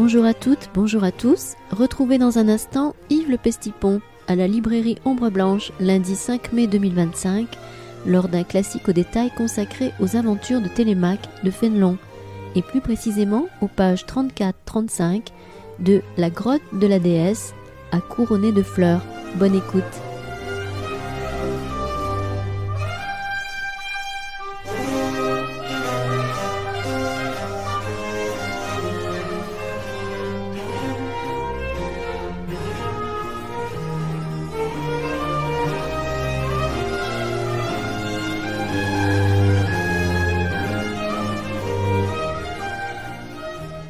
Bonjour à toutes, bonjour à tous. Retrouvez dans un instant Yves Le Pestipon à la librairie Ombre Blanche lundi 5 mai 2025 lors d'un classique au détail consacré aux aventures de Télémaque de Fénelon et plus précisément aux pages 34-35 de La grotte de la déesse à couronner de fleurs. Bonne écoute.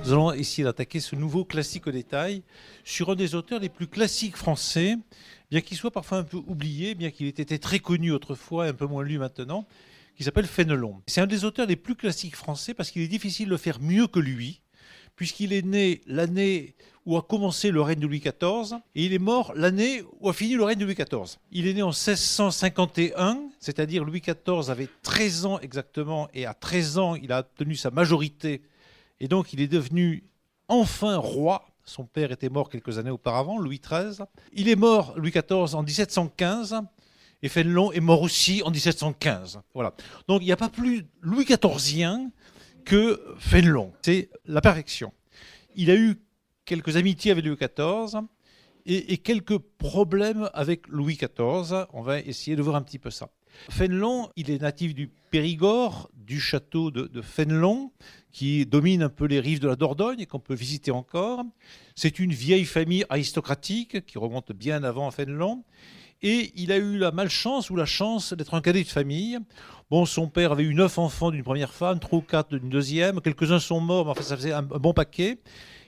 Nous allons essayer d'attaquer ce nouveau classique au détail sur un des auteurs les plus classiques français, bien qu'il soit parfois un peu oublié, bien qu'il ait été très connu autrefois et un peu moins lu maintenant, qui s'appelle Fénelon. C'est un des auteurs les plus classiques français parce qu'il est difficile de faire mieux que lui, puisqu'il est né l'année où a commencé le règne de Louis XIV et il est mort l'année où a fini le règne de Louis XIV. Il est né en 1651, c'est-à-dire Louis XIV avait 13 ans exactement, et à 13 ans, il a obtenu sa majorité. Et donc, il est devenu enfin roi. Son père était mort quelques années auparavant, Louis XIII. Il est mort, Louis XIV, en 1715. Et Fénelon est mort aussi en 1715. Voilà. Donc, il n'y a pas plus Louis XIVien que Fénelon. C'est la perfection. Il a eu quelques amitiés avec Louis XIV et quelques problèmes avec Louis XIV. On va essayer de voir un petit peu ça. Fénelon, il est natif du Périgord, du château de Fénelon, qui domine un peu les rives de la Dordogne et qu'on peut visiter encore. C'est une vieille famille aristocratique qui remonte bien avant Fénelon. Et il a eu la malchance ou la chance d'être un cadet de famille. Bon, son père avait eu 9 enfants d'une première femme, 3 ou 4 d'une deuxième. Quelques-uns sont morts, mais enfin, ça faisait un bon paquet.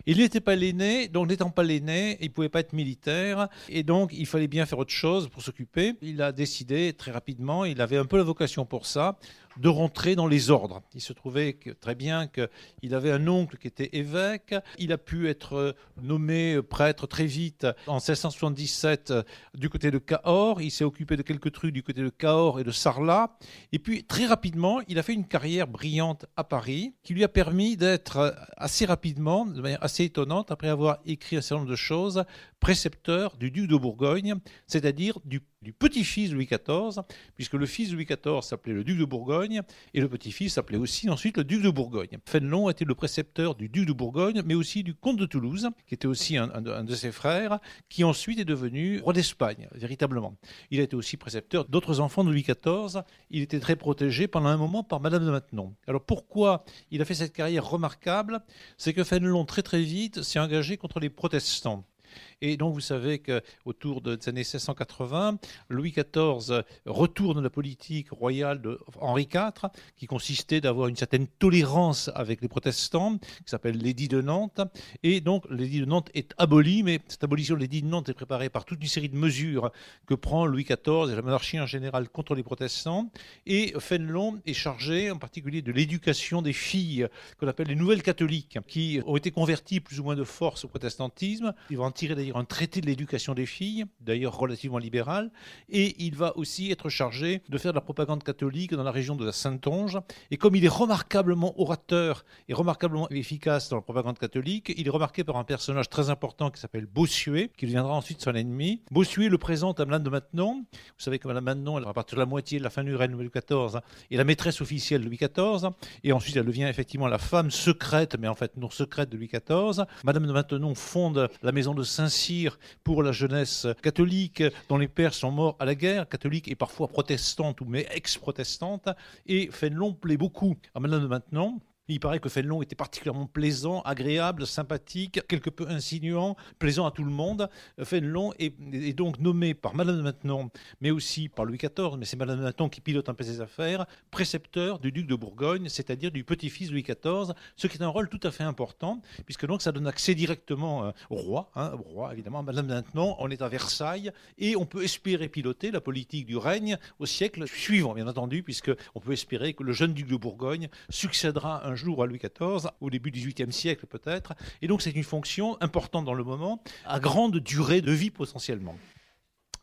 Il n'était pas l'aîné, donc n'étant pas l'aîné, il ne pouvait pas être militaire. Et donc, il fallait bien faire autre chose pour s'occuper. Il a décidé très rapidement, il avait un peu la vocation pour ça, de rentrer dans les ordres. Il se trouvait très bien qu'il avait un oncle qui était évêque. Il a pu être nommé prêtre très vite en 1677 du côté de Cahors. Il s'est occupé de quelques trucs du côté de Cahors et de Sarlat. Et puis, très rapidement, il a fait une carrière brillante à Paris qui lui a permis d'être assez rapidement, de manière assez étonnante, après avoir écrit un certain nombre de choses, précepteur du duc de Bourgogne, c'est-à-dire du petit-fils de Louis XIV, puisque le fils de Louis XIV s'appelait le duc de Bourgogne, et le petit-fils s'appelait aussi ensuite le duc de Bourgogne. Fénelon était le précepteur du duc de Bourgogne, mais aussi du comte de Toulouse, qui était aussi un de ses frères, qui ensuite est devenu roi d'Espagne, véritablement. Il a été aussi précepteur d'autres enfants de Louis XIV. Il était très protégé pendant un moment par Madame de Maintenon. Alors pourquoi il a fait cette carrière remarquable? C'est que Fénelon, très très vite, s'est engagé contre les protestants. Et donc, vous savez qu'autour des années 1680, Louis XIV retourne la politique royale de Henri IV, qui consistait d'avoir une certaine tolérance avec les protestants, qui s'appelle l'édit de Nantes. Et donc, l'édit de Nantes est aboli, mais cette abolition de l'édit de Nantes est préparée par toute une série de mesures que prend Louis XIV et la monarchie en général contre les protestants. Et Fénelon est chargé, en particulier, de l'éducation des filles, qu'on appelle les nouvelles catholiques, qui ont été converties plus ou moins de force au protestantisme. Ils vont en tirer d'ailleurs un traité de l'éducation des filles, d'ailleurs relativement libéral, et il va aussi être chargé de faire de la propagande catholique dans la région de la Saintonge. Et comme il est remarquablement orateur et remarquablement efficace dans la propagande catholique, il est remarqué par un personnage très important qui s'appelle Bossuet, qui deviendra ensuite son ennemi. Bossuet le présente à Madame de Maintenon. Vous savez que Madame de Maintenon, elle à partir de la moitié de la fin du règne de Louis XIV, est la maîtresse officielle de Louis XIV, et ensuite elle devient effectivement la femme secrète, mais en fait non secrète de Louis XIV. Madame de Maintenon fonde la maison de Saint-Cyr pour la jeunesse catholique, dont les pères sont morts à la guerre, catholique et parfois protestante ou mais ex-protestante. Et Fénelon plaît beaucoup à Madame de Maintenon. Il paraît que Fénelon était particulièrement plaisant, agréable, sympathique, quelque peu insinuant, plaisant à tout le monde. Fénelon est donc nommé par Madame de Maintenon, mais aussi par Louis XIV, mais c'est Madame de Maintenon qui pilote un peu ses affaires, précepteur du duc de Bourgogne, c'est-à-dire du petit-fils de Louis XIV, ce qui est un rôle tout à fait important, puisque donc ça donne accès directement au roi, au roi évidemment. Madame de Maintenon, on est à Versailles, et on peut espérer piloter la politique du règne au siècle suivant, bien entendu, puisqu'on peut espérer que le jeune duc de Bourgogne succédera un jour à Louis XIV, au début du XVIIIe siècle peut-être. Et donc c'est une fonction importante dans le moment, à grande durée de vie potentiellement.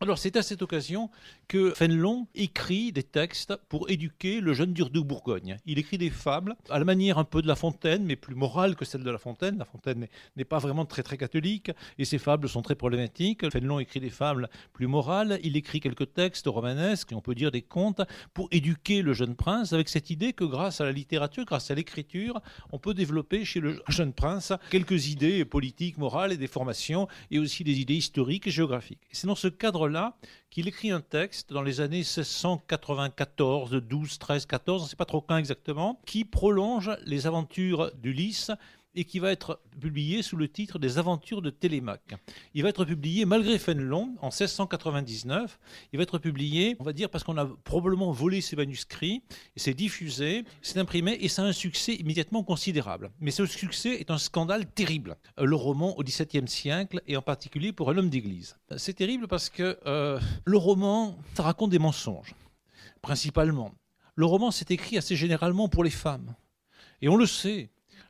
Alors, c'est à cette occasion que Fénelon écrit des textes pour éduquer le jeune duc de Bourgogne. Il écrit des fables à la manière un peu de La Fontaine, mais plus morale que celle de La Fontaine. La Fontaine n'est pas vraiment très très catholique, et ses fables sont très problématiques. Fénelon écrit des fables plus morales. Il écrit quelques textes romanesques, et on peut dire des contes, pour éduquer le jeune prince, avec cette idée que grâce à la littérature, grâce à l'écriture, on peut développer chez le jeune prince quelques idées politiques, morales et des formations, et aussi des idées historiques et géographiques. Et c'est dans ce cadre là qu'il écrit un texte dans les années 1694, 12, 13, 14, on ne sait pas trop quand exactement, qui prolonge les aventures d'Ulysse et qui va être publié sous le titre des Aventures de Télémaque. Il va être publié malgré Fénelon en 1699. Il va être publié, on va dire, parce qu'on a probablement volé ses manuscrits, et c'est diffusé, c'est imprimé, et ça a un succès immédiatement considérable. Mais ce succès est un scandale terrible. Le roman au XVIIe siècle, et en particulier pour un homme d'église. C'est terrible parce que le roman, ça raconte des mensonges, principalement. Le roman, c'est écrit assez généralement pour les femmes. Et on le sait.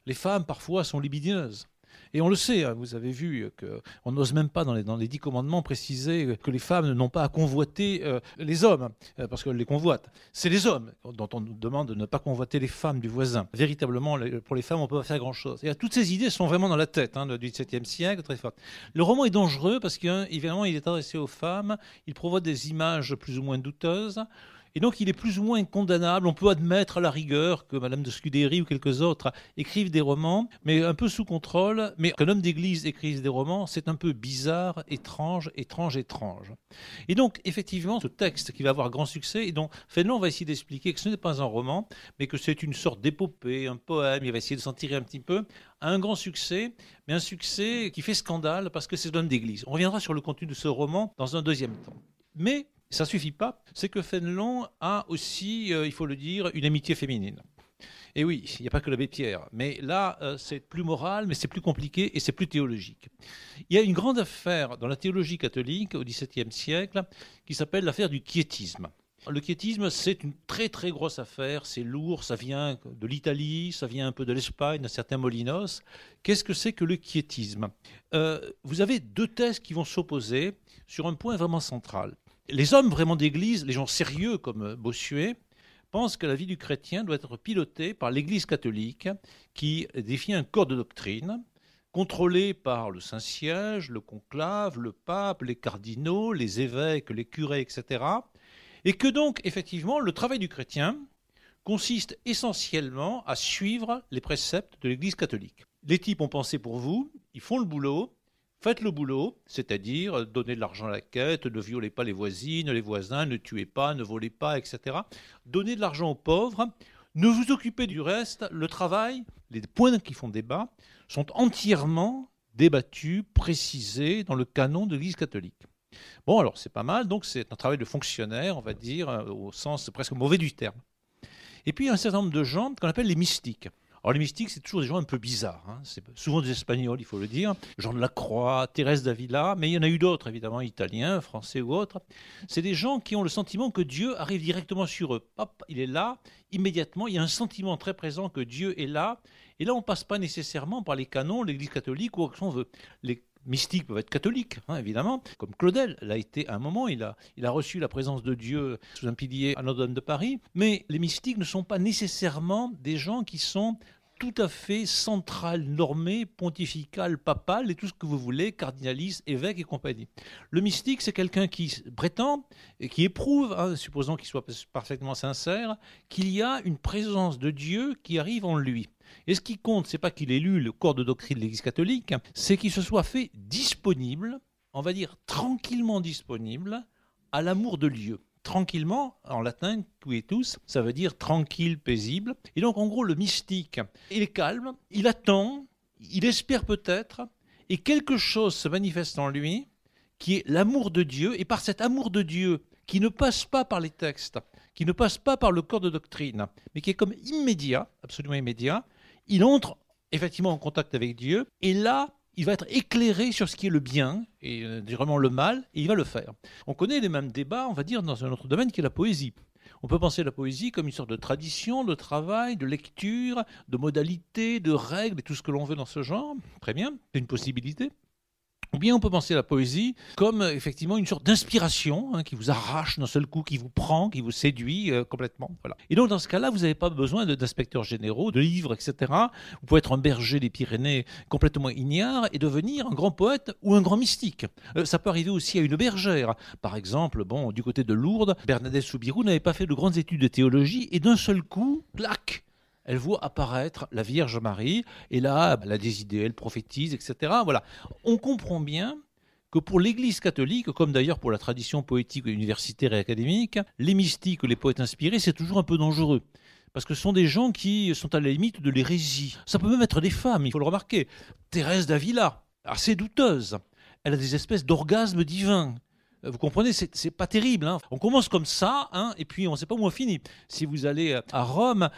Les femmes, parfois, sont libidineuses. Et on le sait, hein, vous avez vu qu'on n'ose même pas dans les 10 commandements préciser que les femmes n'ont pas à convoiter les hommes, parce qu'elles les convoitent. C'est les hommes dont on nous demande de ne pas convoiter les femmes du voisin. Véritablement, pour les femmes, on ne peut pas faire grand-chose. Et toutes ces idées sont vraiment dans la tête du XVIIe siècle, très fortes. Le roman est dangereux parce qu'évidemment, il est adressé aux femmes, il provoque des images plus ou moins douteuses. Et donc, il est plus ou moins condamnable. On peut admettre à la rigueur que Madame de Scudéry ou quelques autres écrivent des romans, mais un peu sous contrôle. Mais qu'un homme d'église écrive des romans, c'est un peu bizarre, étrange. Et donc, effectivement, ce texte qui va avoir grand succès, et dont Fénelon va essayer d'expliquer que ce n'est pas un roman, mais que c'est une sorte d'épopée, un poème, il va essayer de s'en tirer un petit peu, a un grand succès, mais un succès qui fait scandale parce que c'est un homme d'église. On reviendra sur le contenu de ce roman dans un deuxième temps. Mais ça ne suffit pas, c'est que Fénelon a aussi, il faut le dire, une amitié féminine. Et oui, il n'y a pas que l'abbé Pierre, mais là, c'est plus moral, mais c'est plus compliqué et c'est plus théologique. Il y a une grande affaire dans la théologie catholique au XVIIe siècle qui s'appelle l'affaire du quiétisme. Le quiétisme, c'est une très très grosse affaire, c'est lourd, ça vient de l'Italie, ça vient un peu de l'Espagne, d'un certain Molinos. Qu'est-ce que c'est que le quiétisme ? Vous avez deux thèses qui vont s'opposer sur un point vraiment central. Les hommes vraiment d'église, les gens sérieux comme Bossuet, pensent que la vie du chrétien doit être pilotée par l'Église catholique qui défie un corps de doctrine contrôlé par le Saint-Siège, le conclave, le pape, les cardinaux, les évêques, les curés, etc. Et que donc, effectivement, le travail du chrétien consiste essentiellement à suivre les préceptes de l'Église catholique. Les types ont pensé pour vous, ils font le boulot. Faites le boulot, c'est-à-dire donnez de l'argent à la quête, ne violez pas les voisines, les voisins, ne tuez pas, ne volez pas, etc. Donnez de l'argent aux pauvres, ne vous occupez du reste. Le travail, les points qui font débat, sont entièrement débattus, précisés dans le canon de l'Église catholique. Bon, alors c'est pas mal, donc c'est un travail de fonctionnaire, on va dire, au sens presque mauvais du terme. Et puis il y a un certain nombre de gens qu'on appelle les mystiques. Alors les mystiques, c'est toujours des gens un peu bizarres. Hein. C'est souvent des Espagnols, il faut le dire. Jean de la Croix, Thérèse d'Avila, mais il y en a eu d'autres, évidemment, italiens, français ou autres. C'est des gens qui ont le sentiment que Dieu arrive directement sur eux. Hop, il est là, immédiatement. Il y a un sentiment très présent que Dieu est là. Et là, on ne passe pas nécessairement par les canons, l'Église catholique ou ce qu'on veut. Les mystiques peuvent être catholiques, hein, évidemment, comme Claudel l'a été à un moment, il a reçu la présence de Dieu sous un pilier à Notre-Dame de Paris, mais les mystiques ne sont pas nécessairement des gens qui sont tout à fait central, normé, pontifical, papal et tout ce que vous voulez, cardinaliste, évêque et compagnie. Le mystique, c'est quelqu'un qui prétend et qui éprouve, hein, supposons qu'il soit parfaitement sincère, qu'il y a une présence de Dieu qui arrive en lui. Et ce qui compte, c'est pas qu'il ait lu le corps de doctrine de l'Église catholique, c'est qu'il se soit fait disponible, on va dire tranquillement disponible, à l'amour de Dieu. Tranquillement, en latin, quietus, ça veut dire tranquille, paisible. Et donc, en gros, le mystique, il est calme, il attend, il espère peut-être, et quelque chose se manifeste en lui, qui est l'amour de Dieu, et par cet amour de Dieu, qui ne passe pas par les textes, qui ne passe pas par le corps de doctrine, mais qui est comme immédiat, absolument immédiat, il entre effectivement en contact avec Dieu, et là, il va être éclairé sur ce qui est le bien et vraiment le mal, et il va le faire. On connaît les mêmes débats, on va dire, dans un autre domaine qui est la poésie. On peut penser à la poésie comme une sorte de tradition, de travail, de lecture, de modalités, de règles et tout ce que l'on veut dans ce genre. Très bien, c'est une possibilité. Ou bien on peut penser à la poésie comme effectivement une sorte d'inspiration qui vous arrache d'un seul coup, qui vous prend, qui vous séduit complètement. Voilà. Et donc dans ce cas-là, vous n'avez pas besoin d'inspecteurs généraux, de livres, etc. Vous pouvez être un berger des Pyrénées complètement ignare et devenir un grand poète ou un grand mystique. Ça peut arriver aussi à une bergère. Par exemple, du côté de Lourdes, Bernadette Soubirous n'avait pas fait de grandes études de théologie et d'un seul coup, clac, elle voit apparaître la Vierge Marie, et là, elle a des idées, elle prophétise, etc. Voilà. On comprend bien que pour l'Église catholique, comme d'ailleurs pour la tradition poétique universitaire et académique, les mystiques, les poètes inspirés, c'est toujours un peu dangereux. Parce que ce sont des gens qui sont à la limite de l'hérésie. Ça peut même être des femmes, il faut le remarquer. Thérèse d'Avila, assez douteuse, elle a des espèces d'orgasmes divins. Vous comprenez, c'est pas terrible. On commence comme ça, et puis on ne sait pas où on finit. Si vous allez à Rome,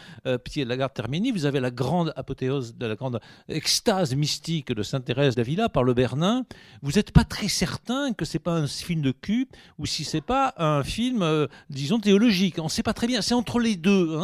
Pied de la Garde Termini, vous avez la grande apothéose, de la grande extase mystique de Sainte Thérèse d'Avila par le Bernin. Vous n'êtes pas très certain que c'est pas un film de cul ou si c'est pas un film, disons, théologique. On ne sait pas très bien. C'est entre les deux.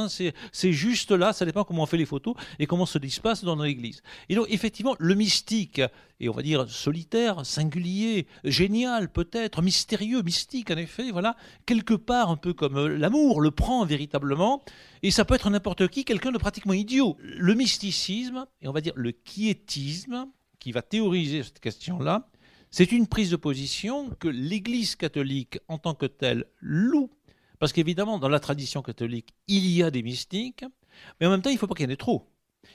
C'est juste là. Ça dépend comment on fait les photos et comment se passe dans l'Église. Et donc, effectivement, le mystique, et on va dire solitaire, singulier, génial peut-être, mystérieux, mystique en effet, voilà, quelque part un peu comme l'amour le prend véritablement, et ça peut être n'importe qui, quelqu'un de pratiquement idiot. Le mysticisme, et on va dire le quiétisme, qui va théoriser cette question-là, c'est une prise de position que l'Église catholique en tant que telle loue, parce qu'évidemment dans la tradition catholique il y a des mystiques, mais en même temps il ne faut pas qu'il y en ait trop,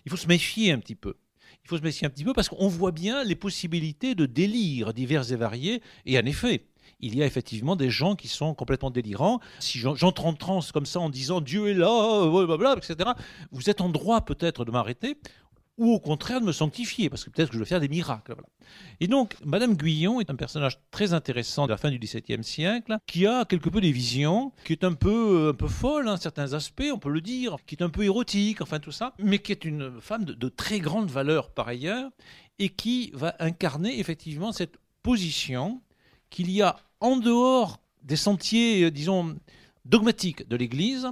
il faut se méfier un petit peu. Il faut se méfier un petit peu parce qu'on voit bien les possibilités de délire divers et variés. Et en effet, il y a effectivement des gens qui sont complètement délirants. Si j'entre en transe comme ça en disant « Dieu est là, blablabla », etc., vous êtes en droit peut-être de m'arrêter ou au contraire de me sanctifier, parce que peut-être que je vais faire des miracles. Voilà. Et donc, Madame Guyon est un personnage très intéressant de la fin du XVIIe siècle, qui a quelque peu des visions, qui est un peu folle, certains aspects, on peut le dire, qui est un peu érotique, enfin tout ça, mais qui est une femme de très grande valeur par ailleurs, et qui va incarner effectivement cette position qu'il y a en dehors des sentiers, disons, dogmatiques de l'Église,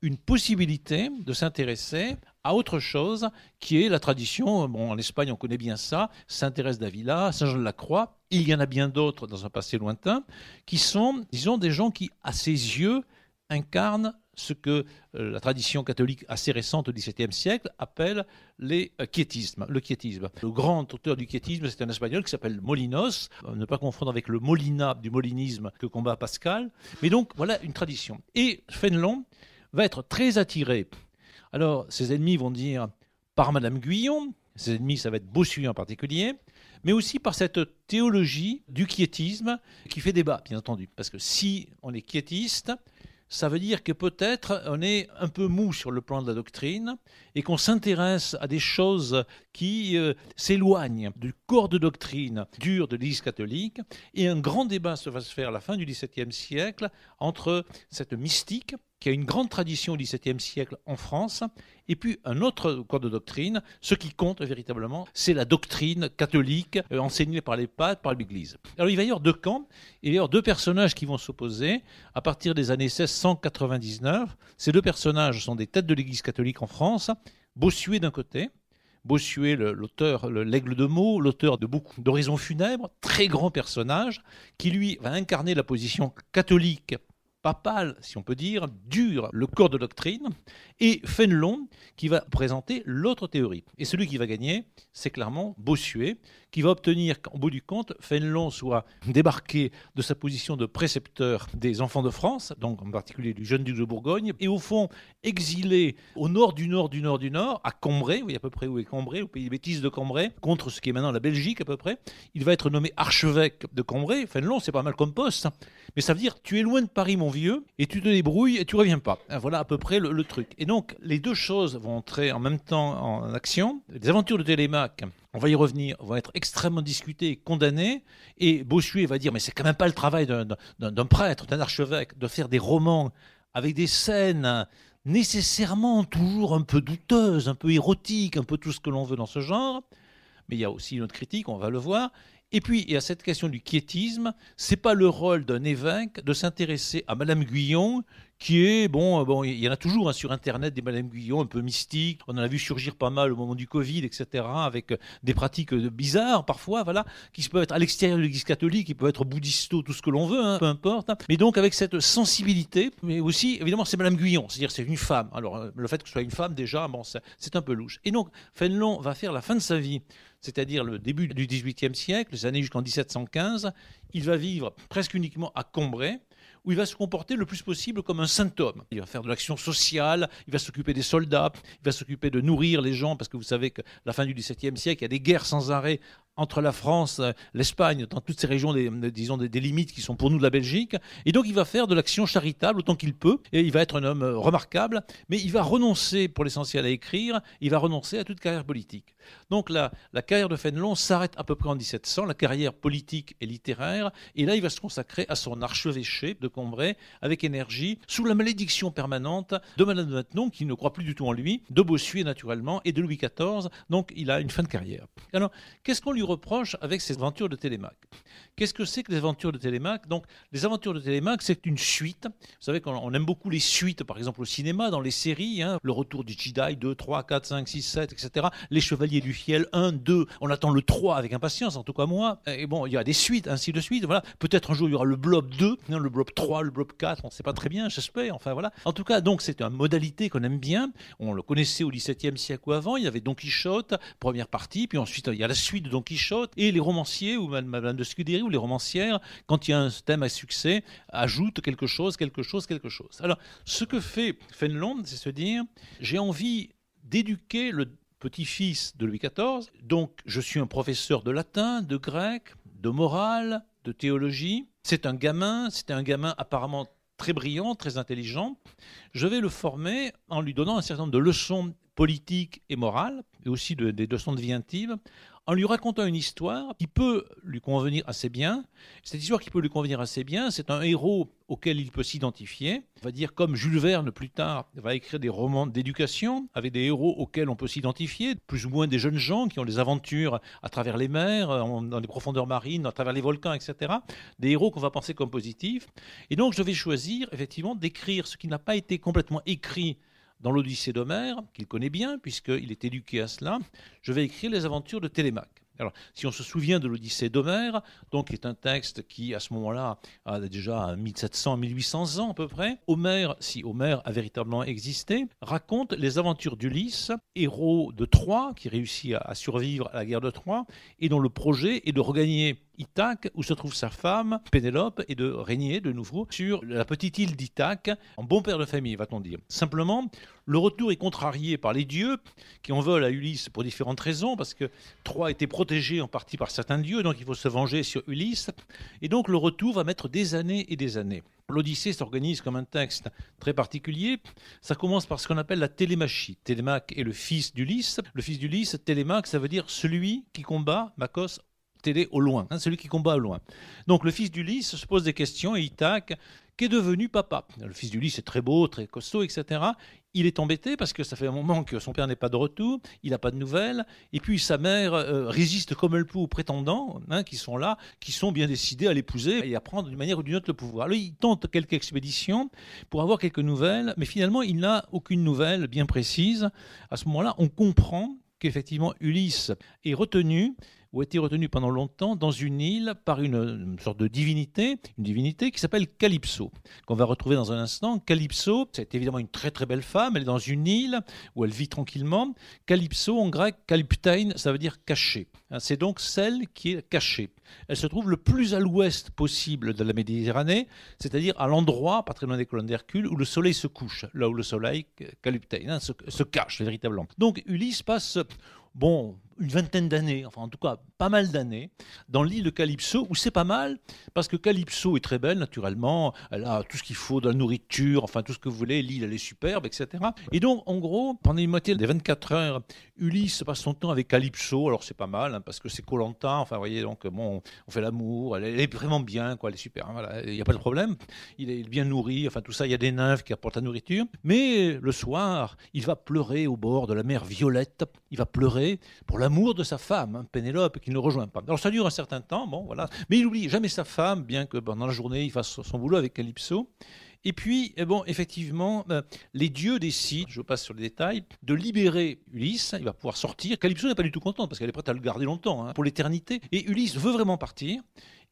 une possibilité de s'intéresser à autre chose qui est la tradition. En Espagne, on connaît bien ça, Sainte Thérèse d'Avila, Saint Jean de la Croix, il y en a bien d'autres dans un passé lointain, qui sont, disons, des gens qui, à ses yeux, incarnent ce que la tradition catholique assez récente au XVIIe siècle appelle le quiétisme. Le grand auteur du quiétisme, c'est un Espagnol qui s'appelle Molinos, ne pas confondre avec le Molina du molinisme que combat Pascal. Mais donc, voilà une tradition. Et Fénelon va être très attiré. Alors, ses ennemis vont dire par Madame Guyon, ses ennemis, ça va être Bossuet en particulier, mais aussi par cette théologie du quiétisme qui fait débat, bien entendu. Parce que si on est quiétiste, ça veut dire que peut-être on est un peu mou sur le plan de la doctrine et qu'on s'intéresse à des choses qui s'éloignent du corps de doctrine dur de l'Église catholique. Et un grand débat va se faire à la fin du XVIIe siècle entre cette mystique qui a une grande tradition au XVIIe siècle en France, et puis un autre corps de doctrine. Ce qui compte véritablement, c'est la doctrine catholique enseignée par les patres, par l'Église. Alors il va y avoir deux camps, il va y avoir deux personnages qui vont s'opposer à partir des années 1699. Ces deux personnages sont des têtes de l'Église catholique en France. Bossuet d'un côté, Bossuet, l'auteur, l'aigle de Meaux, l'auteur de beaucoup d'Horizons funèbres, très grand personnage, qui lui va incarner la position catholique papal, si on peut dire, dur, le corps de doctrine, et Fénelon qui va présenter l'autre théorie. Et celui qui va gagner, c'est clairement Bossuet, qui va obtenir qu'en bout du compte, Fénelon soit débarqué de sa position de précepteur des enfants de France, donc en particulier du jeune duc de Bourgogne, et au fond exilé au nord, à Cambrai, vous voyez à peu près où est Cambrai, au pays des bêtises de Cambrai, contre ce qui est maintenant la Belgique à peu près. Il va être nommé archevêque de Cambrai. Fénelon, c'est pas mal comme poste, mais ça veut dire tu es loin de Paris, mon vieux, et tu te débrouilles et tu reviens pas. Voilà à peu près le truc. Et donc, les deux choses vont entrer en même temps en action. Les aventures de Télémaque, on va y revenir, vont être extrêmement discutées et condamnées. Et Bossuet va dire, mais c'est quand même pas le travail d'un prêtre, d'un archevêque, de faire des romans avec des scènes nécessairement toujours un peu douteuses, un peu érotiques, un peu tout ce que l'on veut dans ce genre. Mais il y a aussi une autre critique, on va le voir. Et puis, il y a cette question du quiétisme. Ce n'est pas le rôle d'un évêque de s'intéresser à Madame Guyon, qui est, bon, il y en a toujours sur Internet des Madame Guyon un peu mystiques. On en a vu surgir pas mal au moment du Covid, etc., avec des pratiques bizarres parfois, voilà, qui peuvent être à l'extérieur de l'Église catholique, qui peuvent être bouddhisto, tout ce que l'on veut, hein, peu importe. Hein. Mais donc avec cette sensibilité, mais aussi, évidemment, c'est Madame Guyon, c'est-à-dire c'est une femme. Alors le fait que ce soit une femme, déjà, bon, c'est un peu louche. Et donc Fénelon va faire la fin de sa vie, c'est-à-dire le début du XVIIIe siècle, les années jusqu'en 1715, il va vivre presque uniquement à Combray, où il va se comporter le plus possible comme un saint homme. Il va faire de l'action sociale, il va s'occuper des soldats, il va s'occuper de nourrir les gens, parce que vous savez que la fin du XVIIe siècle, il y a des guerres sans arrêt entre la France, l'Espagne, dans toutes ces régions, des limites qui sont pour nous de la Belgique. Et donc, il va faire de l'action charitable autant qu'il peut. Et il va être un homme remarquable, mais il va renoncer, pour l'essentiel, à écrire. Il va renoncer à toute carrière politique. Donc, la carrière de Fénelon s'arrête à peu près en 1700, la carrière politique et littéraire. Et là, il va se consacrer à son archevêché de Combray, avec énergie, sous la malédiction permanente de Madame de Maintenon, qui ne croit plus du tout en lui, de Bossuet, naturellement, et de Louis XIV. Donc, il a une fin de carrière. Alors, qu'est-ce qu'on lui reproche avec ces aventures de Télémaque? Qu'est-ce que c'est que les aventures de Télémaque? Donc, les aventures de Télémaque, c'est une suite. Vous savez qu'on aime beaucoup les suites, par exemple au cinéma, dans les séries, hein, le retour du Jedi, 2, 3, 4, 5, 6, 7, etc. Les Chevaliers du Fiel, 1, 2, on attend le 3 avec impatience, en tout cas moi. Et bon, il y a des suites, ainsi de suite. Voilà. Peut-être un jour, il y aura le Blob 2, hein, le Blob 3, le Blob 4, on ne sait pas très bien, j'espère. Enfin, voilà. En tout cas, donc, c'est une modalité qu'on aime bien. On le connaissait au XVIIe siècle ou avant. Il y avait Don Quichotte, première partie, puis ensuite, il y a la suite de Don Quichotte, et les romanciers, ou Madame de Scudéry, ou les romancières, quand il y a un thème à succès, ajoutent quelque chose. Alors, ce que fait Fénelon, c'est se dire, j'ai envie d'éduquer le petit-fils de Louis XIV, donc je suis un professeur de latin, de grec, de morale, de théologie. C'était un gamin apparemment très brillant, très intelligent. Je vais le former en lui donnant un certain nombre de leçons politiques et morales, et aussi des leçons de vie intime, en lui racontant une histoire qui peut lui convenir assez bien. Cette histoire qui peut lui convenir assez bien, c'est un héros auquel il peut s'identifier. On va dire comme Jules Verne, plus tard, va écrire des romans d'éducation avec des héros auxquels on peut s'identifier, plus ou moins des jeunes gens qui ont des aventures à travers les mers, dans les profondeurs marines, à travers les volcans, etc. Des héros qu'on va penser comme positifs. Et donc, je vais choisir, effectivement, d'écrire ce qui n'a pas été complètement écrit dans l'Odyssée d'Homère, qu'il connaît bien, puisqu'il est éduqué à cela. Je vais écrire les aventures de Télémaque. Alors, si on se souvient de l'Odyssée d'Homère, donc qui est un texte qui, à ce moment-là, a déjà 1700, 1800 ans à peu près, Homère, si Homère a véritablement existé, raconte les aventures d'Ulysse, héros de Troie, qui réussit à survivre à la guerre de Troie, et dont le projet est de regagner Ithaque, où se trouve sa femme, Pénélope, et de régner de nouveau sur la petite île d'Ithaque, en bon père de famille, va-t-on dire. Simplement, le retour est contrarié par les dieux, qui en veulent à Ulysse pour différentes raisons, parce que Troie était protégée en partie par certains dieux, donc il faut se venger sur Ulysse, et donc le retour va mettre des années et des années. L'Odyssée s'organise comme un texte très particulier. Ça commence par ce qu'on appelle la télémachie. Télémaque est le fils d'Ulysse. Le fils d'Ulysse, Télémaque, ça veut dire celui qui combat, Makos, télé au loin, hein, celui qui combat au loin. Donc le fils d'Ulysse se pose des questions et Ithaque, qu'est devenu papa? Le fils d'Ulysse est très beau, très costaud, etc. Il est embêté parce que ça fait un moment que son père n'est pas de retour, il n'a pas de nouvelles, et puis sa mère résiste comme elle peut aux prétendants, hein, qui sont là, qui sont bien décidés à l'épouser et à prendre d'une manière ou d'une autre le pouvoir. Alors il tente quelques expéditions pour avoir quelques nouvelles, mais finalement il n'a aucune nouvelle bien précise. À ce moment-là, on comprend qu'effectivement Ulysse est retenu, ou a été retenu pendant longtemps dans une île par une sorte de divinité, une divinité qui s'appelle Calypso, qu'on va retrouver dans un instant. Calypso, c'est évidemment une très très belle femme, elle est dans une île où elle vit tranquillement. Calypso, en grec, kalyptein, ça veut dire caché. C'est donc celle qui est cachée. Elle se trouve le plus à l'ouest possible de la Méditerranée, c'est-à-dire à l'endroit, pas très loin des colonnes d'Hercule, où le soleil se couche, là où le soleil, kalyptein, se cache véritablement. Donc Ulysse passe une vingtaine d'années, enfin en tout cas pas mal d'années, dans l'île de Calypso, où c'est pas mal, parce que Calypso est très belle, naturellement, elle a tout ce qu'il faut, de la nourriture, enfin tout ce que vous voulez, l'île elle est superbe, etc. Et donc, en gros, pendant une moitié des 24 heures, Ulysse passe son temps avec Calypso, alors c'est pas mal, hein, parce que c'est Koh-Lanta, enfin vous voyez, donc bon, on fait l'amour, elle est vraiment bien, quoi, elle est super, hein, voilà, il n'y a pas de problème, il est bien nourri, enfin tout ça, il y a des nymphes qui apportent la nourriture, mais le soir, il va pleurer au bord de la mer Violette, il va pleurer pour l'amour de sa femme, hein, Pénélope, qui ne le rejoint pas. Alors ça dure un certain temps, bon voilà, mais il n'oublie jamais sa femme, bien que pendant la journée il fasse son boulot avec Calypso. Et puis, effectivement, les dieux décident, je passe sur les détails, de libérer Ulysse. Il va pouvoir sortir. Calypso n'est pas du tout contente parce qu'elle est prête à le garder longtemps, pour l'éternité. Et Ulysse veut vraiment partir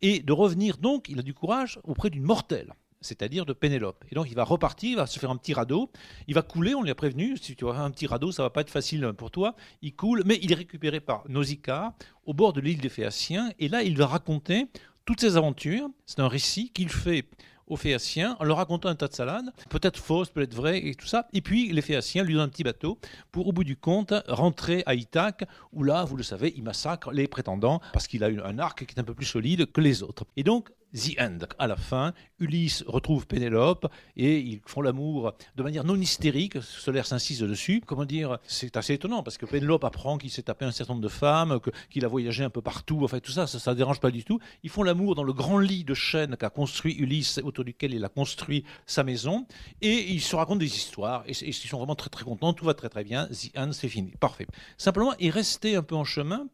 et de revenir. Donc, il a du courage auprès d'une mortelle, c'est-à-dire de Pénélope. Et donc, il va repartir, il va se faire un petit radeau. Il va couler, on lui a prévenu. Si tu vas faire un petit radeau, ça va pas être facile pour toi. Il coule, mais il est récupéré par Nausicaa au bord de l'île des Phéaciens. Et là, il va raconter toutes ses aventures. C'est un récit qu'il fait aux Phéaciens en leur racontant un tas de salades, peut-être fausses, peut-être vraies et tout ça. Et puis les Phéaciens lui donnent un petit bateau pour, au bout du compte, rentrer à Ithaque, où là, vous le savez, il massacre les prétendants parce qu'il a un arc qui est un peu plus solide que les autres. Et donc, the end. À la fin, Ulysse retrouve Pénélope et ils font l'amour de manière non hystérique. Solaire s'insiste dessus. Comment dire, c'est assez étonnant parce que Pénélope apprend qu'il s'est tapé un certain nombre de femmes, qu'il a voyagé un peu partout. Enfin, tout ça, ça ne dérange pas du tout. Ils font l'amour dans le grand lit de chêne qu'a construit Ulysse, autour duquel il a construit sa maison. Et ils se racontent des histoires. Et ils sont vraiment très très contents. Tout va très très bien. The end, c'est fini. Parfait. Simplement, il restait un peu en chemin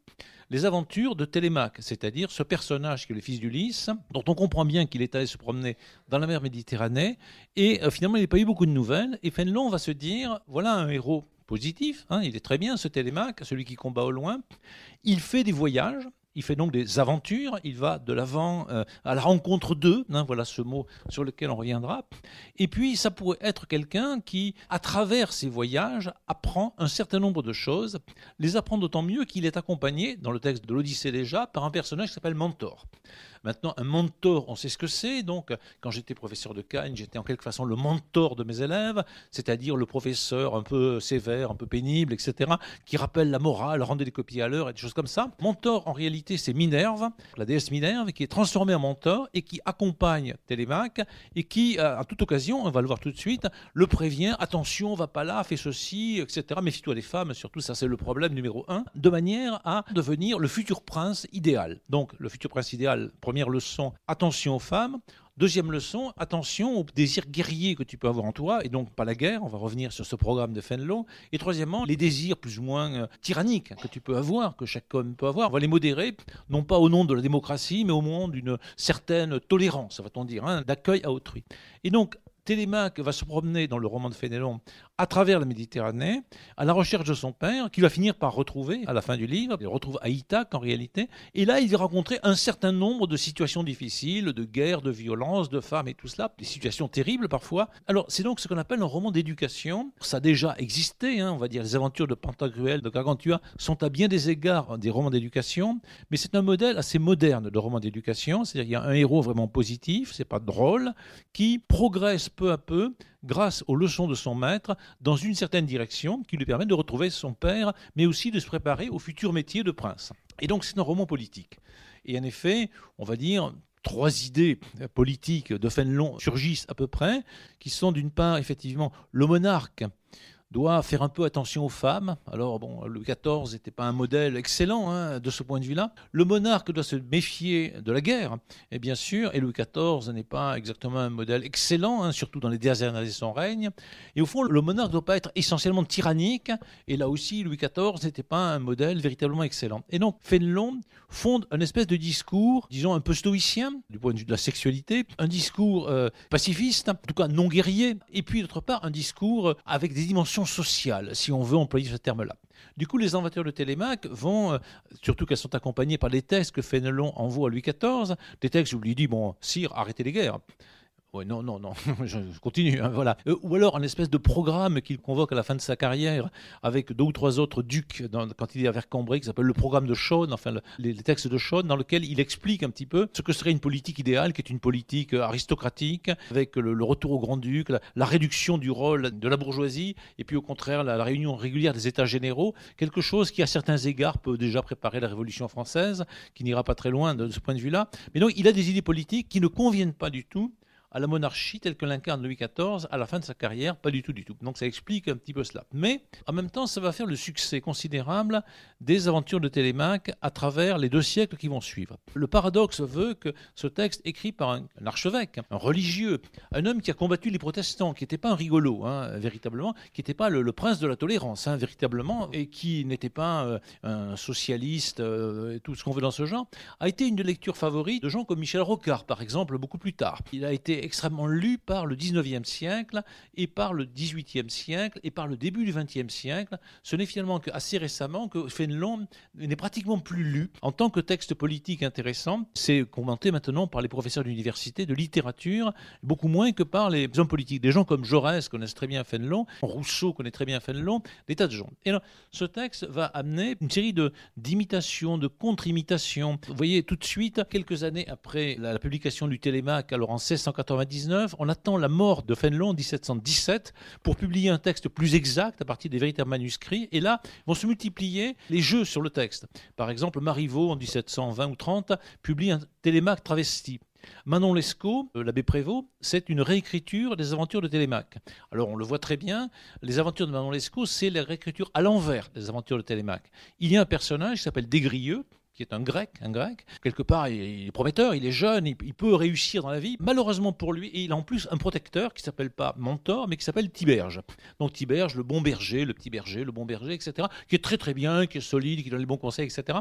les aventures de Télémaque, c'est-à-dire ce personnage qui est le fils d'Ulysse, dont on comprend bien qu'il est allé se promener dans la mer Méditerranée, et finalement il n'a pas eu beaucoup de nouvelles, et Fénelon va se dire, voilà un héros positif, il est très bien ce Télémaque, celui qui combat au loin, il fait des voyages, il fait donc des aventures, il va de l'avant à la rencontre d'eux, voilà ce mot sur lequel on reviendra. Et puis ça pourrait être quelqu'un qui, à travers ses voyages, apprend un certain nombre de choses, les apprend d'autant mieux qu'il est accompagné, dans le texte de l'Odyssée déjà, par un personnage qui s'appelle Mentor. Maintenant, un mentor, on sait ce que c'est. Donc, quand j'étais professeur de Cagnes, j'étais en quelque façon le mentor de mes élèves, c'est-à-dire le professeur un peu sévère, un peu pénible, etc., qui rappelle la morale, rendait des copies à l'heure et des choses comme ça. Mentor, en réalité, c'est Minerve, la déesse Minerve, qui est transformée en mentor et qui accompagne Télémaque et qui, à toute occasion, on va le voir tout de suite, le prévient, attention, va pas là, fais ceci, etc. Méfie-toi des femmes, surtout, ça c'est le problème numéro 1, de manière à devenir le futur prince idéal. Donc, le futur prince idéal, première leçon, attention aux femmes. Deuxième leçon, attention aux désirs guerriers que tu peux avoir en toi, et donc pas la guerre, on va revenir sur ce programme de Fénelon. Et troisièmement, les désirs plus ou moins tyranniques que tu peux avoir, que chaque homme peut avoir, on va les modérer, non pas au nom de la démocratie, mais au nom d'une certaine tolérance, va-t-on dire, d'accueil à autrui. Et donc, Télémaque va se promener dans le roman de Fénelon à travers la Méditerranée, à la recherche de son père, qu'il va finir par retrouver à la fin du livre. Il le retrouve à Ithaque en réalité. Et là, il va rencontrer un certain nombre de situations difficiles, de guerre, de violence, de femmes et tout cela, des situations terribles parfois. Alors, c'est donc ce qu'on appelle un roman d'éducation. Ça a déjà existé, on va dire, les aventures de Pantagruel, de Gargantua sont à bien des égards des romans d'éducation, mais c'est un modèle assez moderne de roman d'éducation. C'est-à-dire qu'il y a un héros vraiment positif, c'est pas drôle, qui progresse peu à peu, grâce aux leçons de son maître, dans une certaine direction qui lui permet de retrouver son père, mais aussi de se préparer au futur métier de prince. Et donc c'est un roman politique. Et en effet, on va dire, 3 idées politiques de Fénelon surgissent à peu près, qui sont d'une part, effectivement, le monarque doit faire un peu attention aux femmes. Alors, bon, Louis XIV n'était pas un modèle excellent de ce point de vue-là. Le monarque doit se méfier de la guerre, et bien sûr, et Louis XIV n'est pas exactement un modèle excellent, surtout dans les dernières années de son règne. Et au fond, le monarque ne doit pas être essentiellement tyrannique, et là aussi, Louis XIV n'était pas un modèle véritablement excellent. Et donc, Fénelon fonde une espèce de discours, disons, un peu stoïcien, du point de vue de la sexualité, un discours pacifiste, en tout cas non guerrier, et puis d'autre part, un discours avec des dimensions sociales, si on veut employer ce terme-là. Du coup, les aventures de Télémaque vont, surtout qu'elles sont accompagnées par des textes que Fénelon envoie à Louis XIV, des textes où il lui dit, bon, sire, arrêtez les guerres. Oui, non, je continue, voilà. Ou alors un espèce de programme qu'il convoque à la fin de sa carrière avec 2 ou 3 autres ducs quand il est à Vercambray, qui s'appelle le programme de Chaulnes, enfin les textes de Chaulnes, dans lequel il explique un petit peu ce que serait une politique idéale, qui est une politique aristocratique, avec le retour au grand-duc, la réduction du rôle de la bourgeoisie, et puis au contraire la réunion régulière des États généraux, quelque chose qui à certains égards peut déjà préparer la Révolution française, qui n'ira pas très loin de ce point de vue-là. Mais donc il a des idées politiques qui ne conviennent pas du tout à la monarchie telle que l'incarne Louis XIV à la fin de sa carrière, pas du tout. Donc ça explique un petit peu cela. Mais en même temps, ça va faire le succès considérable des aventures de Télémaque à travers les 2 siècles qui vont suivre. Le paradoxe veut que ce texte, écrit par un archevêque, un religieux, un homme qui a combattu les protestants, qui n'était pas un rigolo, véritablement, qui n'était pas le prince de la tolérance, véritablement, et qui n'était pas un socialiste, tout ce qu'on veut dans ce genre, a été une des lectures favorites de gens comme Michel Rocard, par exemple, beaucoup plus tard. Il a été est extrêmement lu par le 19e siècle et par le 18e siècle et par le début du 20e siècle. Ce n'est finalement qu'assez récemment que Fénelon n'est pratiquement plus lu en tant que texte politique intéressant. C'est commenté maintenant par les professeurs d'université, de littérature, beaucoup moins que par les hommes politiques. Des gens comme Jaurès connaissent très bien Fénelon, Rousseau connaît très bien Fénelon, des tas de gens. Et alors, ce texte va amener une série d'imitations, de contre-imitations. Vous voyez, tout de suite, quelques années après la publication du Télémaque, alors en 1699, on attend la mort de Fénelon en 1717 pour publier un texte plus exact à partir des véritables manuscrits. Et là, vont se multiplier les jeux sur le texte. Par exemple, Marivaux, en 1720 ou 30, publie un Télémaque travesti. Manon Lescaut, l'abbé Prévost, c'est une réécriture des aventures de Télémaque. Alors on le voit très bien, les aventures de Manon Lescaut, c'est la réécriture à l'envers des aventures de Télémaque. Il y a un personnage qui s'appelle Desgrieux, qui est un grec. Quelque part, il est prometteur, il est jeune, il peut réussir dans la vie. Malheureusement pour lui, il a en plus un protecteur qui ne s'appelle pas Mentor, mais qui s'appelle Tiberge. Donc Tiberge, le bon berger, le petit berger, le bon berger, etc., qui est très très bien, qui est solide, qui donne les bons conseils, etc.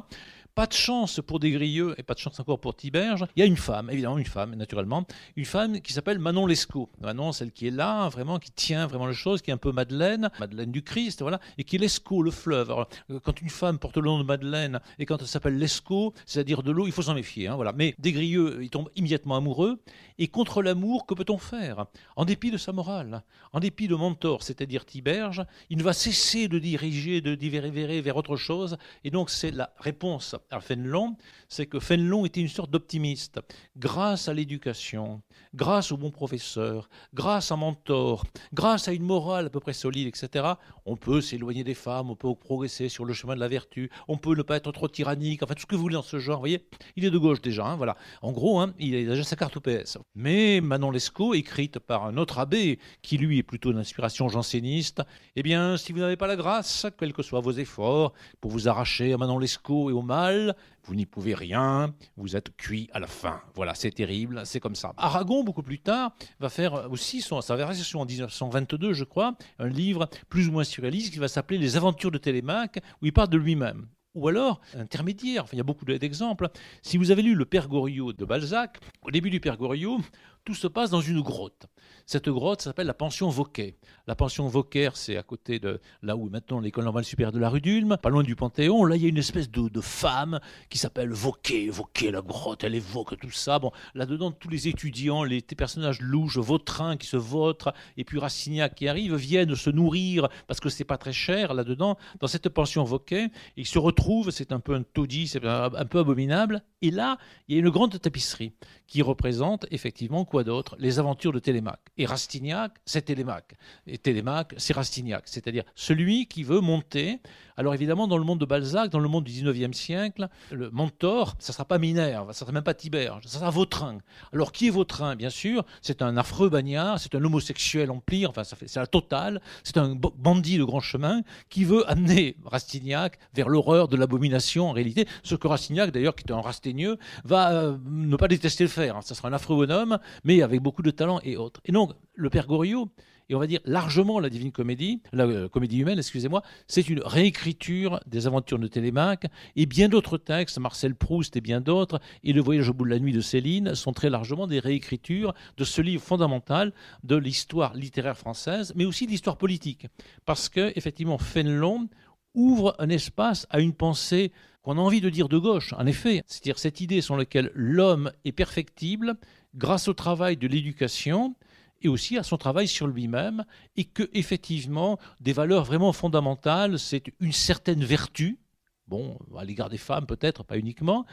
Pas de chance pour Desgrieux et pas de chance encore pour Tiberge. Il y a une femme, évidemment une femme, naturellement, une femme qui s'appelle Manon Lescaut. Manon, celle qui est là, vraiment, qui tient vraiment les choses, qui est un peu Madeleine du Christ, voilà, et qui est Lescaut, le fleuve. Alors, quand une femme porte le nom de Madeleine et quand elle s'appelle Lescaut, c'est-à-dire de l'eau, il faut s'en méfier. Voilà. Mais Desgrieux, il tombe immédiatement amoureux. Et contre l'amour, que peut-on faire? En dépit de sa morale, en dépit de Mentor, c'est-à-dire Tiberge, il ne va cesser de diriger, de diverger vers autre chose. Et donc, c'est la réponse à Fénelon, c'est que Fénelon était une sorte d'optimiste. Grâce à l'éducation, grâce aux bons professeurs, grâce à Mentor, grâce à une morale à peu près solide, etc., on peut s'éloigner des femmes, on peut progresser sur le chemin de la vertu, on peut ne pas être trop tyrannique, enfin tout ce que vous voulez dans ce genre, vous voyez, il est de gauche déjà, voilà. En gros, il a déjà sa carte au PS. Mais Manon Lescaut, écrite par un autre abbé, qui lui est plutôt d'inspiration janséniste, eh bien, si vous n'avez pas la grâce, quels que soient vos efforts, pour vous arracher à Manon Lescaut et au mal, vous n'y pouvez rien, vous êtes cuit à la fin. Voilà, c'est terrible, c'est comme ça. Aragon, beaucoup plus tard, va faire aussi sa version en 1922, je crois, un livre plus ou moins surréaliste qui va s'appeler Les Aventures de Télémaque, où il parle de lui-même. Ou alors, intermédiaire, enfin, il y a beaucoup d'exemples. Si vous avez lu le Père Goriot de Balzac, au début du Père Goriot, tout se passe dans une grotte. Cette grotte s'appelle la pension Vauquer. La pension Vauquer, c'est à côté de là où est maintenant l'école normale supérieure de la rue d'Ulm, pas loin du Panthéon. Là, il y a une espèce de femme qui s'appelle Vauquer. Vauquer, la grotte, elle évoque tout ça. Bon, là-dedans, tous les étudiants, les personnages louches, Vautrin qui se vautrent, et puis Rastignac qui arrive, viennent se nourrir parce que c'est pas très cher là-dedans, dans cette pension Vauquer. Ils se retrouvent, c'est un peu un taudis, c'est un peu abominable. Et là, il y a une grande tapisserie qui représente effectivement quoi d'autre? Les aventures de Télémaque. Et Rastignac, c'est Télémaque. Et Télémaque, c'est Rastignac. C'est-à-dire celui qui veut monter. Alors évidemment, dans le monde de Balzac, dans le monde du 19e siècle, le Mentor, ça ne sera pas Minerve, ça ne sera même pas Tiberge, ça sera Vautrin. Alors qui est Vautrin? Bien sûr, c'est un affreux bagnard, c'est un homosexuel en pli, enfin c'est la totale, c'est un bandit de grand chemin qui veut amener Rastignac vers l'horreur de l'abomination en réalité. Ce que Rastignac, d'ailleurs, qui est un rasteigneux, va ne pas détester le faire. Ça sera un affreux bonhomme, mais avec beaucoup de talent et autres. Et donc, le Père Goriot, et on va dire largement la Divine Comédie, la Comédie humaine, excusez-moi, c'est une réécriture des aventures de Télémaque et bien d'autres textes, Marcel Proust et bien d'autres, et Le Voyage au bout de la nuit de Céline, sont très largement des réécritures de ce livre fondamental de l'histoire littéraire française, mais aussi de l'histoire politique. Parce que, effectivement, Fénelon ouvre un espace à une pensée qu'on a envie de dire de gauche, en effet. C'est-à-dire cette idée selon laquelle l'homme est perfectible grâce au travail de l'éducation, et aussi à son travail sur lui-même, et que effectivement des valeurs vraiment fondamentales, c'est une certaine vertu, bon, à l'égard des femmes peut-être, pas uniquement,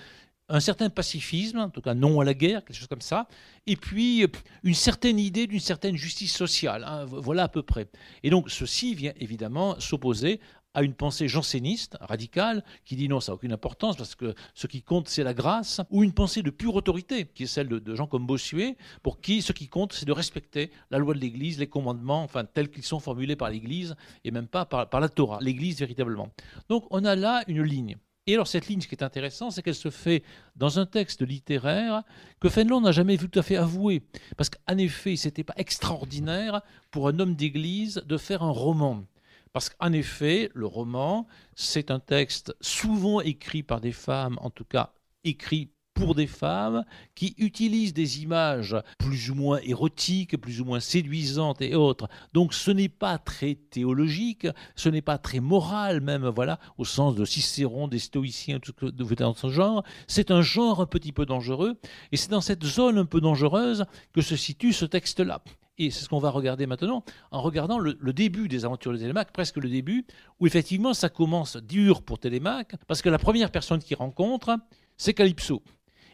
un certain pacifisme, en tout cas non à la guerre, quelque chose comme ça, et puis une certaine idée d'une certaine justice sociale, voilà à peu près. Et donc ceci vient évidemment s'opposer à une pensée janséniste, radicale, qui dit non, ça n'a aucune importance, parce que ce qui compte, c'est la grâce, ou une pensée de pure autorité, qui est celle de gens comme Bossuet, pour qui ce qui compte, c'est de respecter la loi de l'Église, les commandements, enfin tels qu'ils sont formulés par l'Église, et même pas par la Torah, l'Église véritablement. Donc on a là une ligne. Et alors cette ligne, ce qui est intéressant, c'est qu'elle se fait dans un texte littéraire que Fénelon n'a jamais tout à fait avoué. Parce qu'en effet, ce n'était pas extraordinaire pour un homme d'église de faire un roman. Parce qu'en effet, le roman, c'est un texte souvent écrit par des femmes, en tout cas écrit pour des femmes, qui utilise des images plus ou moins érotiques, plus ou moins séduisantes et autres. Donc ce n'est pas très théologique, ce n'est pas très moral même, voilà, au sens de Cicéron, des stoïciens, tout ce que vous faites dans ce genre. C'est un genre un petit peu dangereux, et c'est dans cette zone un peu dangereuse que se situe ce texte-là. Et c'est ce qu'on va regarder maintenant, en regardant le début des aventures de Télémaque, presque le début, où effectivement ça commence dur pour Télémaque, parce que la première personne qu'il rencontre, c'est Calypso.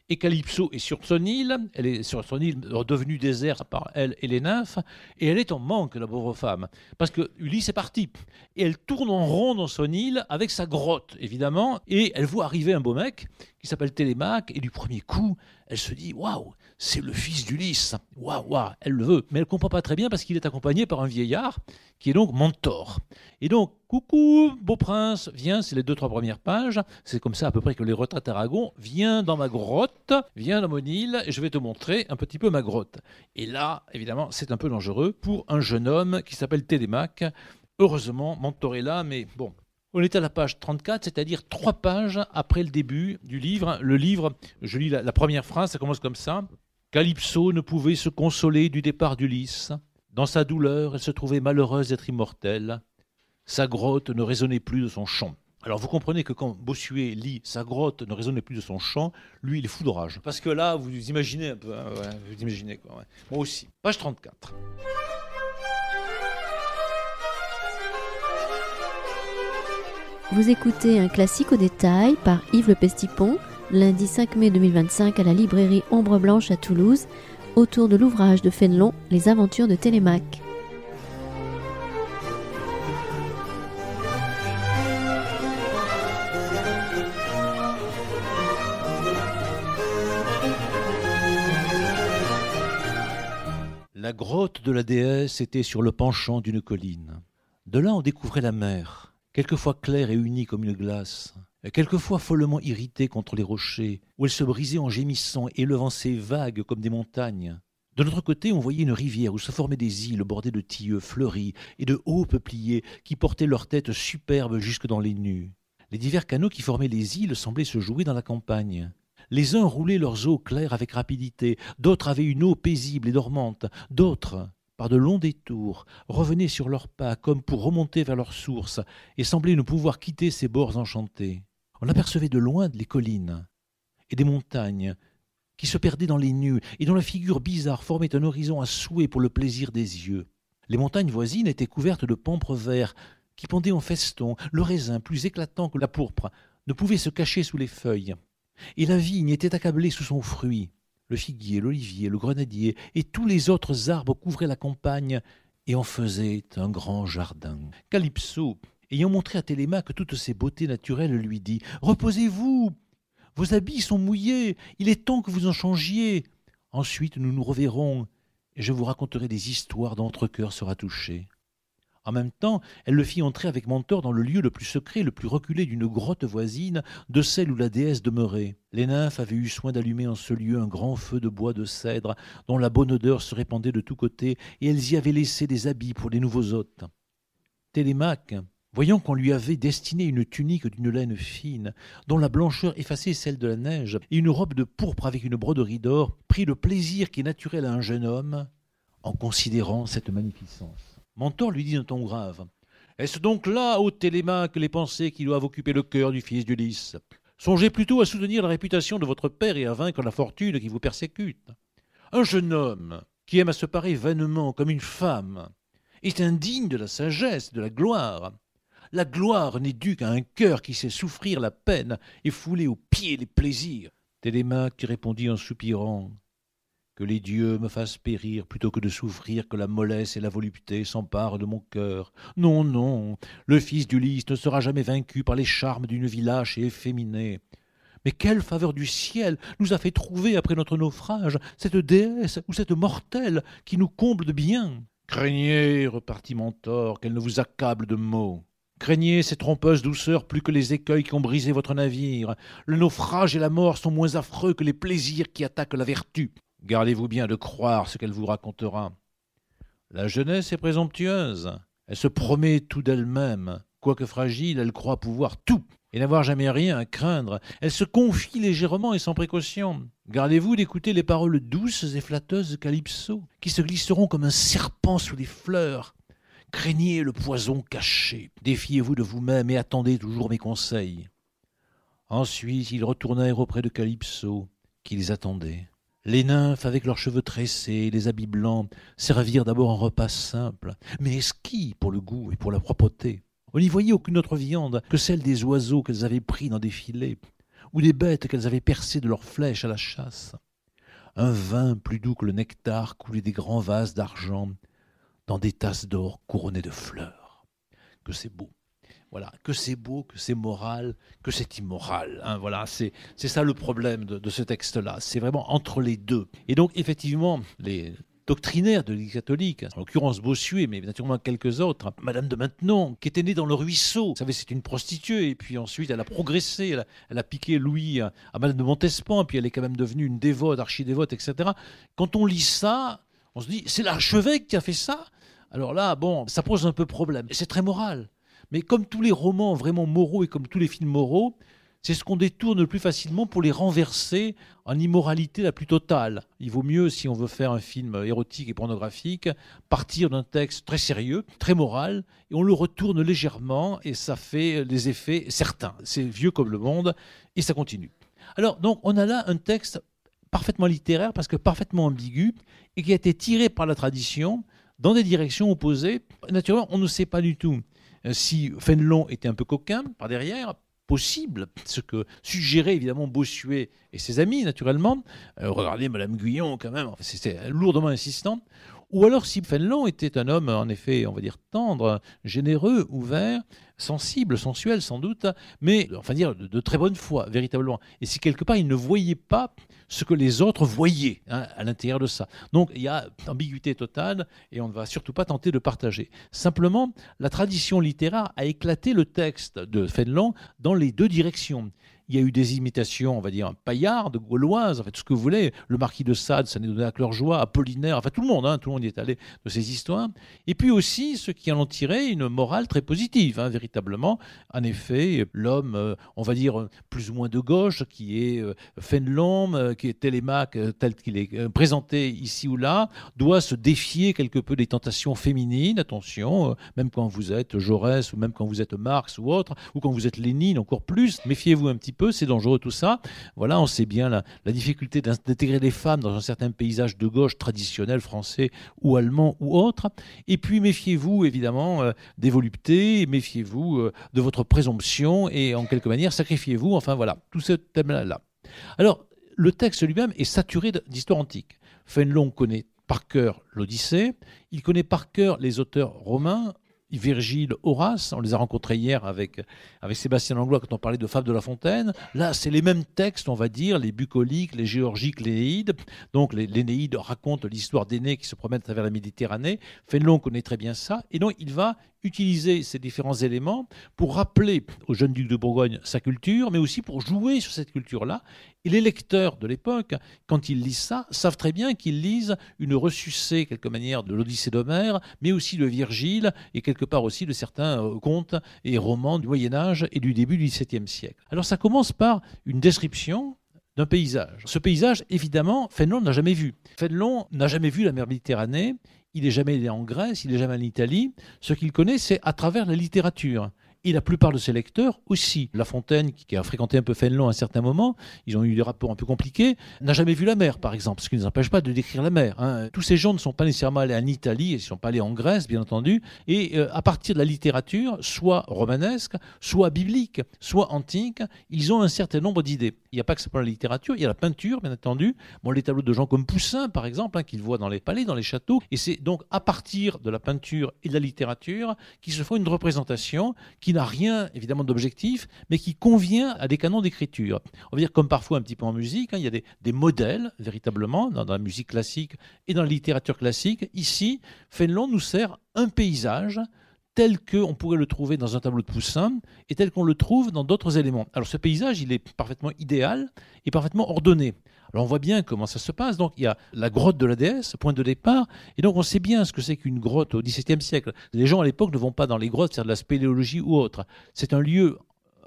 Et Calypso est sur son île, elle est sur son île devenue déserte par elle et les nymphes, et elle est en manque, la pauvre femme, parce que Ulysse est parti. Et elle tourne en rond dans son île avec sa grotte, évidemment, et elle voit arriver un beau mec qui s'appelle Télémaque, et du premier coup, elle se dit « Waouh, c'est le fils d'Ulysse !» Waouh, waouh, elle le veut, mais elle ne comprend pas très bien parce qu'il est accompagné par un vieillard qui est donc Mentor. Et donc, coucou, beau prince, viens, c'est les 2-3 premières pages, c'est comme ça à peu près que les retraites d'Aragon, viens dans ma grotte, viens dans mon île, et je vais te montrer un petit peu ma grotte. Et là, évidemment, c'est un peu dangereux pour un jeune homme qui s'appelle Télémaque. Heureusement, Mentor est là, mais bon. On est à la page 34, c'est-à-dire 3 pages après le début du livre. Le livre, je lis la première phrase, ça commence comme ça. Calypso ne pouvait se consoler du départ d'Ulysse. Dans sa douleur, elle se trouvait malheureuse d'être immortelle. Sa grotte ne résonnait plus de son chant. Alors vous comprenez que quand Bossuet lit « Sa grotte ne résonnait plus de son chant », lui il est fou de rage. Parce que là, vous imaginez un peu, hein, ouais, vous imaginez quoi. Ouais. Moi aussi. Page 34. Vous écoutez un classique au détail par Yves Le Pestipon, lundi 5 mai 2025 à la librairie Ombre Blanche à Toulouse, autour de l'ouvrage de Fénelon, Les aventures de Télémaque. La grotte de la déesse était sur le penchant d'une colline. De là on découvrait la mer, quelquefois claire et unie comme une glace, quelquefois follement irritée contre les rochers, où elle se brisait en gémissant, élevant ses vagues comme des montagnes. De l'autre côté, on voyait une rivière où se formaient des îles bordées de tilleux fleuris et de hauts peupliers qui portaient leurs têtes superbes jusque dans les nues. Les divers canaux qui formaient les îles semblaient se jouer dans la campagne. Les uns roulaient leurs eaux claires avec rapidité, d'autres avaient une eau paisible et dormante, d'autres, par de longs détours, revenaient sur leurs pas comme pour remonter vers leur source et semblaient ne pouvoir quitter ces bords enchantés. On apercevait de loin les collines et des montagnes qui se perdaient dans les nues et dont la figure bizarre formait un horizon à souhait pour le plaisir des yeux. Les montagnes voisines étaient couvertes de pampres verts qui pendaient en feston, le raisin, plus éclatant que la pourpre, ne pouvait se cacher sous les feuilles. Et la vigne était accablée sous son fruit. Le figuier, l'olivier, le grenadier et tous les autres arbres couvraient la campagne et en faisaient un grand jardin. Calypso, ayant montré à Télémaque toutes ces beautés naturelles, lui dit « Reposez-vous, vos habits sont mouillés, il est temps que vous en changiez. Ensuite nous nous reverrons et je vous raconterai des histoires dont votre cœur sera touché. » En même temps, elle le fit entrer avec Mentor dans le lieu le plus secret, le plus reculé d'une grotte voisine de celle où la déesse demeurait. Les nymphes avaient eu soin d'allumer en ce lieu un grand feu de bois de cèdre dont la bonne odeur se répandait de tous côtés, et elles y avaient laissé des habits pour les nouveaux hôtes. Télémaque, voyant qu'on lui avait destiné une tunique d'une laine fine, dont la blancheur effaçait celle de la neige, et une robe de pourpre avec une broderie d'or, prit le plaisir qui est naturel à un jeune homme en considérant cette magnificence. Mentor lui dit d'un ton grave « Est-ce donc là, ô Télémaque, les pensées qui doivent occuper le cœur du fils d'Ulysse ? Songez plutôt à soutenir la réputation de votre père et à vaincre la fortune qui vous persécute. Un jeune homme qui aime à se parer vainement comme une femme est indigne de la sagesse, de la gloire. La gloire n'est due qu'à un cœur qui sait souffrir la peine et fouler aux pieds les plaisirs. » Télémaque répondit en soupirant « Que les dieux me fassent périr plutôt que de souffrir que la mollesse et la volupté s'emparent de mon cœur. Non, non, le fils d'Ulysse ne sera jamais vaincu par les charmes d'une vie lâche et efféminée. Mais quelle faveur du ciel nous a fait trouver après notre naufrage cette déesse ou cette mortelle qui nous comble de bien. Craignez, repartit Mentor, qu'elle ne vous accable de maux. Craignez ces trompeuses douceurs plus que les écueils qui ont brisé votre navire. Le naufrage et la mort sont moins affreux que les plaisirs qui attaquent la vertu. Gardez-vous bien de croire ce qu'elle vous racontera. La jeunesse est présomptueuse. Elle se promet tout d'elle-même. Quoique fragile, elle croit pouvoir tout. et n'avoir jamais rien à craindre. Elle se confie légèrement et sans précaution. Gardez-vous d'écouter les paroles douces et flatteuses de Calypso, qui se glisseront comme un serpent sous les fleurs. Craignez le poison caché. Défiez-vous de vous-même et attendez toujours mes conseils. Ensuite, ils retournèrent auprès de Calypso, qui les attendait. Les nymphes, avec leurs cheveux tressés, les habits blancs, servirent d'abord un repas simple, mais exquis pour le goût et pour la propreté. On n'y voyait aucune autre viande que celle des oiseaux qu'elles avaient pris dans des filets, ou des bêtes qu'elles avaient percées de leurs flèches à la chasse. Un vin plus doux que le nectar coulait des grands vases d'argent dans des tasses d'or couronnées de fleurs. Que c'est beau! Voilà, que c'est beau, que c'est moral, que c'est immoral. Hein, voilà, c'est ça le problème de ce texte-là. C'est vraiment entre les deux. Et donc, effectivement, les doctrinaires de l'Église catholique, en l'occurrence Bossuet, mais naturellement quelques autres, Madame de Maintenon, qui était née dans le ruisseau. Vous savez, c'est une prostituée, et puis ensuite, elle a progressé, elle a piqué Louis à Madame de Montespan, puis elle est quand même devenue une dévote, archidévote, etc. Quand on lit ça, on se dit, c'est l'archevêque qui a fait ça? Alors là, bon, ça pose un peu problème. Et c'est très moral. Mais comme tous les romans vraiment moraux et comme tous les films moraux, c'est ce qu'on détourne le plus facilement pour les renverser en immoralité la plus totale. Il vaut mieux, si on veut faire un film érotique et pornographique, partir d'un texte très sérieux, très moral, et on le retourne légèrement et ça fait des effets certains. C'est vieux comme le monde et ça continue. Alors, donc, on a là un texte parfaitement littéraire parce que parfaitement ambigu et qui a été tiré par la tradition dans des directions opposées. Naturellement, on ne sait pas du tout si Fénelon était un peu coquin par derrière, possible, ce que suggérait évidemment Bossuet et ses amis, naturellement. Regardez Madame Guyon, quand même, c'était lourdement insistant. Ou alors si Fénelon était un homme, en effet, on va dire tendre, généreux, ouvert, sensible, sensuel sans doute, mais enfin dire de très bonne foi, véritablement. Et si quelque part il ne voyait pas ce que les autres voyaient à l'intérieur de ça. Donc il y a ambiguïté totale et on ne va surtout pas tenter de partager. Simplement, la tradition littéraire a éclaté le texte de Fénelon dans les deux directions. Il y a eu des imitations, on va dire, paillardes, gauloises, en fait, tout ce que vous voulez. Le marquis de Sade, ça n'est donné à cœur joie, Apollinaire, enfin tout le monde y est allé de ces histoires. Et puis aussi, ceux qui en ont tiré une morale très positive, véritablement. En effet, l'homme, on va dire, plus ou moins de gauche, qui est Fénelon, qui est Télémaque, tel qu'il est présenté ici ou là, doit se défier quelque peu des tentations féminines, attention, même quand vous êtes Jaurès, ou même quand vous êtes Marx ou autre, ou quand vous êtes Lénine, encore plus, méfiez-vous un petit peu. C'est dangereux tout ça. Voilà, on sait bien la difficulté d'intégrer les femmes dans un certain paysage de gauche traditionnel français ou allemand ou autre. Et puis méfiez-vous évidemment des voluptés, méfiez-vous de votre présomption et en quelque manière sacrifiez-vous. Enfin voilà, tout ce thème-là. Alors, le texte lui-même est saturé d'histoire antique. Fénelon connaît par cœur l'Odyssée, il connaît par cœur les auteurs romains, Virgile, Horace, on les a rencontrés hier avec Sébastien Langlois quand on parlait de Fables de La Fontaine. Là, c'est les mêmes textes, on va dire, les bucoliques, les géorgiques, l'Énéide. Donc, l'Énéide raconte l'histoire d'Énée qui se promène à travers la Méditerranée. Fénelon connaît très bien ça. Et donc, il va utiliser ces différents éléments pour rappeler au jeune duc de Bourgogne sa culture, mais aussi pour jouer sur cette culture-là. Et les lecteurs de l'époque, quand ils lisent ça, savent très bien qu'ils lisent une ressucée, quelque manière, de l'Odyssée d'Homère, mais aussi de Virgile, et quelque part aussi de certains contes et romans du Moyen-Âge et du début du XVIIe siècle. Alors ça commence par une description d'un paysage. Ce paysage, évidemment, Fénelon n'a jamais vu. Fénelon n'a jamais vu la mer Méditerranée, il n'est jamais allé en Grèce, il n'est jamais allé en Italie. Ce qu'il connaît, c'est à travers la littérature. Et la plupart de ses lecteurs aussi. La Fontaine, qui a fréquenté un peu Fénelon à un certain moment, ils ont eu des rapports un peu compliqués, n'a jamais vu la mer, par exemple, ce qui ne nous empêche pas de décrire la mer. Tous ces gens ne sont pas nécessairement allés en Italie, ils ne sont pas allés en Grèce, bien entendu, et à partir de la littérature, soit romanesque, soit biblique, soit antique, ils ont un certain nombre d'idées. Il n'y a pas que ça pour la littérature, il y a la peinture, bien entendu, les tableaux de gens comme Poussin, par exemple, qu'ils voient dans les palais, dans les châteaux, et c'est donc à partir de la peinture et de la littérature qu'ils se font une représentation qui n'a rien, évidemment, d'objectif, mais qui convient à des canons d'écriture. On va dire comme parfois un petit peu en musique, il y a des modèles, véritablement, dans la musique classique et dans la littérature classique. Ici, Fénelon nous sert un paysage tel qu'on pourrait le trouver dans un tableau de Poussin et tel qu'on le trouve dans d'autres éléments. Alors ce paysage, il est parfaitement idéal et parfaitement ordonné. Alors on voit bien comment ça se passe. Donc il y a la grotte de la déesse, point de départ, et donc on sait bien ce que c'est qu'une grotte au XVIIe siècle. Les gens à l'époque ne vont pas dans les grottes faire de la spéléologie ou autre. C'est un lieu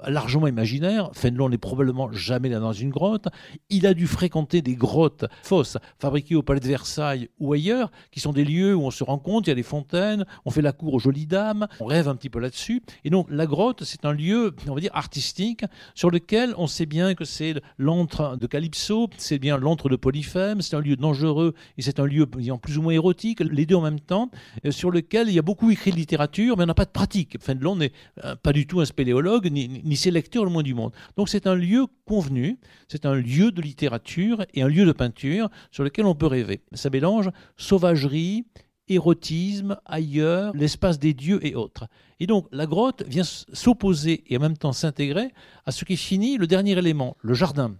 largement imaginaire. Fénelon n'est probablement jamais allé dans une grotte. Il a dû fréquenter des grottes fausses fabriquées au Palais de Versailles ou ailleurs, qui sont des lieux où on se rencontre, il y a des fontaines, on fait la cour aux jolies dames, on rêve un petit peu là-dessus. Et donc la grotte, c'est un lieu, on va dire, artistique, sur lequel on sait bien que c'est l'antre de Calypso, c'est bien l'antre de Polyphème, c'est un lieu dangereux et c'est un lieu plus ou moins érotique, les deux en même temps, sur lequel il y a beaucoup écrit de littérature, mais on n'a pas de pratique. Fénelon n'est pas du tout un spéléologue, ni ses lecteurs le moins du monde. Donc c'est un lieu convenu, c'est un lieu de littérature et un lieu de peinture sur lequel on peut rêver. Ça mélange sauvagerie, érotisme, ailleurs, l'espace des dieux et autres. Et donc la grotte vient s'opposer et en même temps s'intégrer à ce qui finit le dernier élément, le jardin.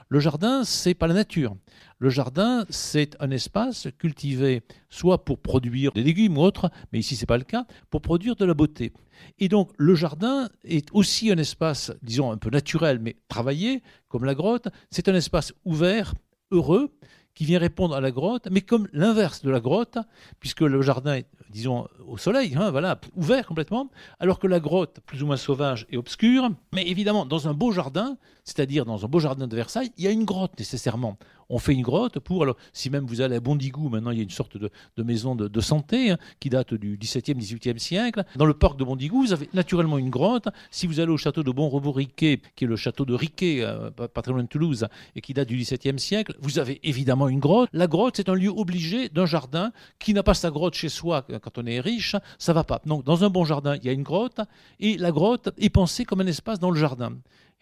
Le jardin, c'est pas la nature. Le jardin, c'est un espace cultivé soit pour produire des légumes ou autres, mais ici c'est pas le cas, pour produire de la beauté. Et donc le jardin est aussi un espace, disons, un peu naturel, mais travaillé, comme la grotte. C'est un espace ouvert, heureux, qui vient répondre à la grotte, mais comme l'inverse de la grotte, puisque le jardin est, disons, au soleil, voilà, ouvert complètement, alors que la grotte, plus ou moins sauvage et obscure. Mais évidemment, dans un beau jardin, c'est-à-dire dans un beau jardin de Versailles, il y a une grotte nécessairement. On fait une grotte pour, alors si même vous allez à Bondigou, maintenant il y a une sorte de maison de santé qui date du XVIIe, XVIIIe siècle. Dans le parc de Bondigou, vous avez naturellement une grotte. Si vous allez au château de Bonrepos-Riquet, qui est le château de Riquet, pas très loin de Toulouse, et qui date du XVIIe siècle, vous avez évidemment une grotte. La grotte, c'est un lieu obligé d'un jardin. Qui n'a pas sa grotte chez soi quand on est riche, ça va pas. Donc dans un bon jardin, il y a une grotte, et la grotte est pensée comme un espace dans le jardin.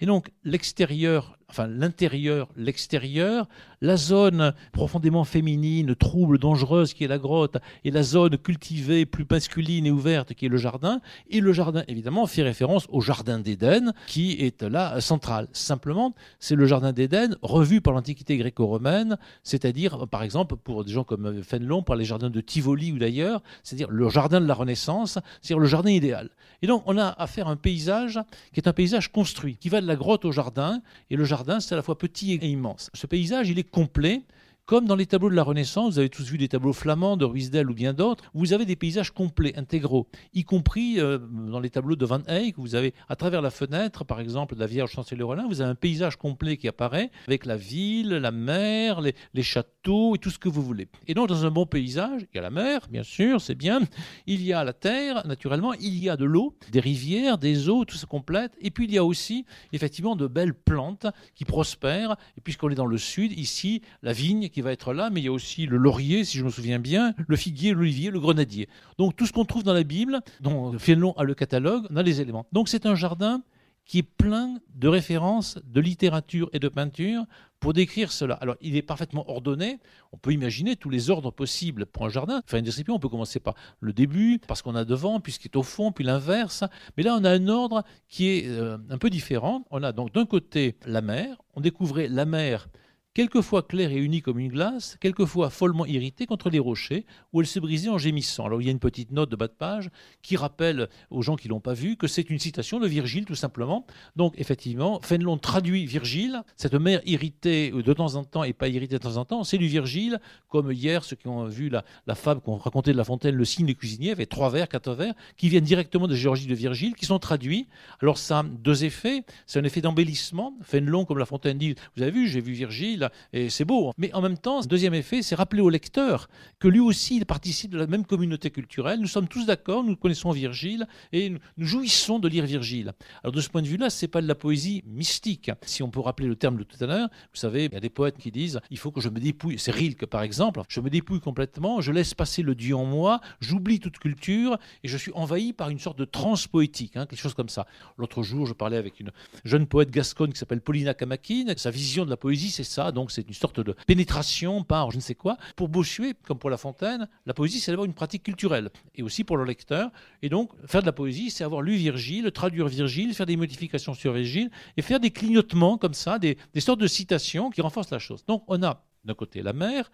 Et donc l'extérieur, enfin l'intérieur, l'extérieur, la zone profondément féminine, trouble, dangereuse qui est la grotte, et la zone cultivée, plus masculine et ouverte qui est le jardin. Et le jardin, évidemment, fait référence au jardin d'Éden qui est là central. Simplement, c'est le jardin d'Éden revu par l'Antiquité gréco-romaine, c'est-à-dire, par exemple, pour des gens comme Fénelon, par les jardins de Tivoli ou d'ailleurs, c'est-à-dire le jardin de la Renaissance, c'est-à-dire le jardin idéal. Et donc, on a affaire à un paysage qui est un paysage construit, qui va de la grotte au jardin, et le jardin, c'est à la fois petit et immense. Ce paysage, il est complet, comme dans les tableaux de la Renaissance, vous avez tous vu des tableaux flamands de Ruysdael ou bien d'autres, vous avez des paysages complets, intégraux, y compris dans les tableaux de Van Eyck, vous avez à travers la fenêtre, par exemple, de la Vierge Chancelier-Rolin, vous avez un paysage complet qui apparaît, avec la ville, la mer, les châteaux et tout ce que vous voulez. Et donc, dans un bon paysage, il y a la mer, bien sûr, c'est bien, il y a la terre, naturellement, il y a de l'eau, des rivières, des eaux, tout ça complète, et puis il y a aussi, effectivement, de belles plantes qui prospèrent, et puisqu'on est dans le sud, ici, la vigne qui va être là, mais il y a aussi le laurier, si je me souviens bien, le figuier, l'olivier, le grenadier. Donc tout ce qu'on trouve dans la Bible, dont Fénelon a le catalogue, on a les éléments. Donc c'est un jardin qui est plein de références de littérature et de peinture pour décrire cela. Alors il est parfaitement ordonné, on peut imaginer tous les ordres possibles pour un jardin. Faire une description, on peut commencer par le début, parce qu'on a devant, puis ce qui est au fond, puis l'inverse. Mais là on a un ordre qui est un peu différent. On a donc d'un côté la mer, on découvrait la mer quelquefois claire et unie comme une glace, quelquefois follement irritée contre les rochers, où elle se brisait en gémissant. Alors il y a une petite note de bas de page qui rappelle aux gens qui ne l'ont pas vu que c'est une citation de Virgile tout simplement. Donc effectivement, Fénelon traduit Virgile, cette mer irritée de temps en temps et pas irritée de temps en temps, c'est du Virgile, comme hier ceux qui ont vu la fable qu'on racontait de La Fontaine, le cygne des cuisiniers, avec 3 vers, 4 vers, qui viennent directement de Géorgie de Virgile, qui sont traduits. Alors ça a 2 effets, c'est un effet d'embellissement. Fénelon, comme La Fontaine dit, vous avez vu, j'ai vu Virgile, et c'est beau. Mais en même temps, deuxième effet, c'est rappeler au lecteur que lui aussi, il participe de la même communauté culturelle. Nous sommes tous d'accord, nous connaissons Virgile et nous jouissons de lire Virgile. Alors de ce point de vue-là, c'est pas de la poésie mystique. Si on peut rappeler le terme de tout à l'heure, vous savez, il y a des poètes qui disent il faut que je me dépouille. C'est Rilke par exemple. Je me dépouille complètement, je laisse passer le Dieu en moi, j'oublie toute culture et je suis envahi par une sorte de transe poétique, quelque chose comme ça. L'autre jour, je parlais avec une jeune poète gasconne qui s'appelle Paulina Kamakine. Sa vision de la poésie, c'est ça. Donc c'est une sorte de pénétration par je ne sais quoi. Pour Bossuet, comme pour La Fontaine, la poésie, c'est d'abord une pratique culturelle, et aussi pour le lecteur. Et donc, faire de la poésie, c'est avoir lu Virgile, traduire Virgile, faire des modifications sur Virgile, et faire des clignotements comme ça, des sortes de citations qui renforcent la chose. Donc, on a d'un côté la mer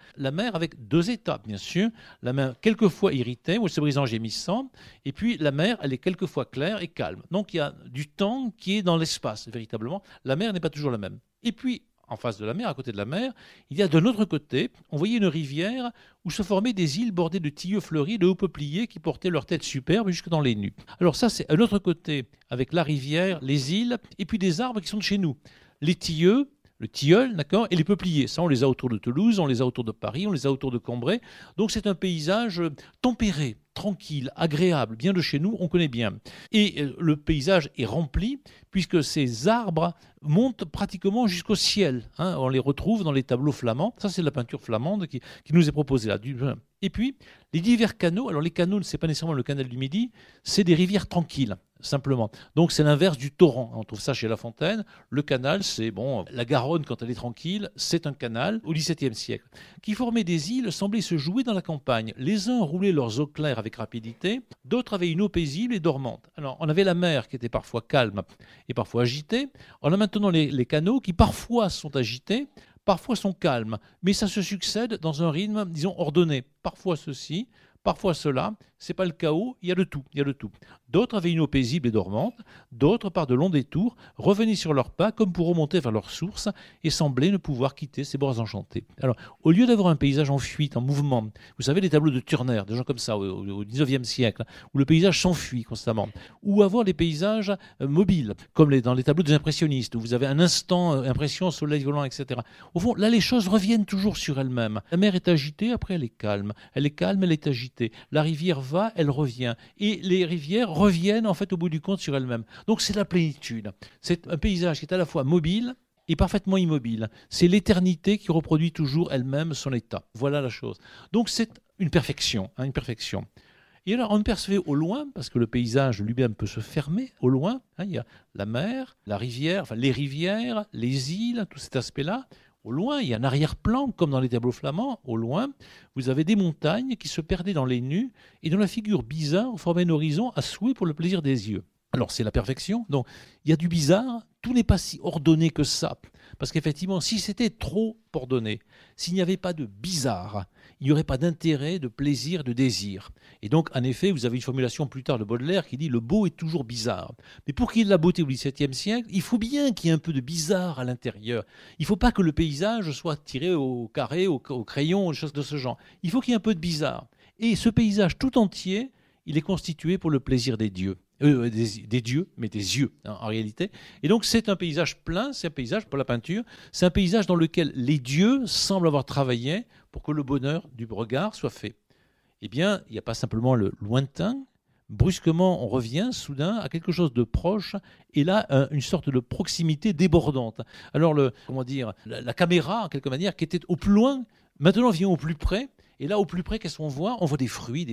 avec 2 états, bien sûr. La mer, quelquefois irritée, ou elle se brise en gémissant, et puis la mer, elle est quelquefois claire et calme. Donc, il y a du temps qui est dans l'espace, véritablement. La mer n'est pas toujours la même. Et puis, en face de la mer, à côté de la mer, il y a de l'autre côté, on voyait une rivière où se formaient des îles bordées de tilleux fleuris, de hauts peupliers qui portaient leurs têtes superbes jusque dans les nues. Alors ça, c'est un autre côté, avec la rivière, les îles, et puis des arbres qui sont de chez nous. Les tilleux, le tilleul, d'accord, et les peupliers. Ça, on les a autour de Toulouse, on les a autour de Paris, on les a autour de Cambrai. Donc c'est un paysage tempéré, tranquille, agréable, bien de chez nous, on connaît bien. Et le paysage est rempli puisque ces arbres montent pratiquement jusqu'au ciel. On les retrouve dans les tableaux flamands. Ça, c'est de la peinture flamande qui nous est proposée là. Et puis, les divers canaux. Alors les canaux, ce n'est pas nécessairement le canal du Midi, c'est des rivières tranquilles, simplement. Donc c'est l'inverse du torrent. On trouve ça chez La Fontaine. Le canal, c'est la Garonne, quand elle est tranquille, c'est un canal au XVIIe siècle. Qui formait des îles, semblait se jouer dans la campagne. Les uns roulaient leurs eaux claires avec rapidité, d'autres avaient une eau paisible et dormante. Alors on avait la mer qui était parfois calme et parfois agitée. On a maintenant les canaux qui parfois sont agités, parfois sont calmes, mais ça se succède dans un rythme, disons, ordonné. Parfois ceci, parfois cela, c'est pas le chaos, il y a de tout, il y a de tout. D'autres avaient une eau paisible et dormante, d'autres, par de longs détours, revenaient sur leurs pas comme pour remonter vers leur source et semblaient ne pouvoir quitter ces bords enchantés. Alors, au lieu d'avoir un paysage en fuite, en mouvement, vous savez, les tableaux de Turner, des gens comme ça, au XIXe siècle, où le paysage s'enfuit constamment, ou avoir des paysages mobiles, comme dans les tableaux des impressionnistes, où vous avez un instant, impression, soleil volant, etc. Au fond, là, les choses reviennent toujours sur elles-mêmes. La mer est agitée, après elle est calme. Elle est calme, elle est agitée. La rivière va, elle revient. Et les rivières reviennent en fait au bout du compte sur elles-mêmes. Donc c'est la plénitude. C'est un paysage qui est à la fois mobile et parfaitement immobile. C'est l'éternité qui reproduit toujours elle-même son état. Voilà la chose. Donc c'est une perfection, une perfection. Et alors on percevait au loin, parce que le paysage lui-même peut se fermer au loin, il y a la mer, la rivière, enfin les rivières, les îles, tout cet aspect-là. Au loin, il y a un arrière-plan, comme dans les tableaux flamands. Au loin, vous avez des montagnes qui se perdaient dans les nues et dont la figure bizarre formait un horizon à souhait pour le plaisir des yeux. Alors, c'est la perfection. Donc, il y a du bizarre. Tout n'est pas si ordonné que ça. Parce qu'effectivement, si c'était trop ordonné, s'il n'y avait pas de bizarre, il n'y aurait pas d'intérêt, de plaisir, de désir. Et donc, en effet, vous avez une formulation plus tard de Baudelaire qui dit « le beau est toujours bizarre ». Mais pour qu'il y ait de la beauté au XVIIe siècle, il faut bien qu'il y ait un peu de bizarre à l'intérieur. Il ne faut pas que le paysage soit tiré au carré, au crayon, des choses de ce genre. Il faut qu'il y ait un peu de bizarre. Et ce paysage tout entier, il est constitué pour le plaisir des dieux. Des dieux, mais des yeux en réalité. Et donc c'est un paysage plein, c'est un paysage pour la peinture, c'est un paysage dans lequel les dieux semblent avoir travaillé pour que le bonheur du regard soit fait. Eh bien, il n'y a pas simplement le lointain, brusquement on revient soudain à quelque chose de proche, et là une sorte de proximité débordante. Alors la caméra, en quelque manière, qui était au plus loin, maintenant vient au plus près. Et là, au plus près, qu'est-ce qu'on voit ? On voit des fruits,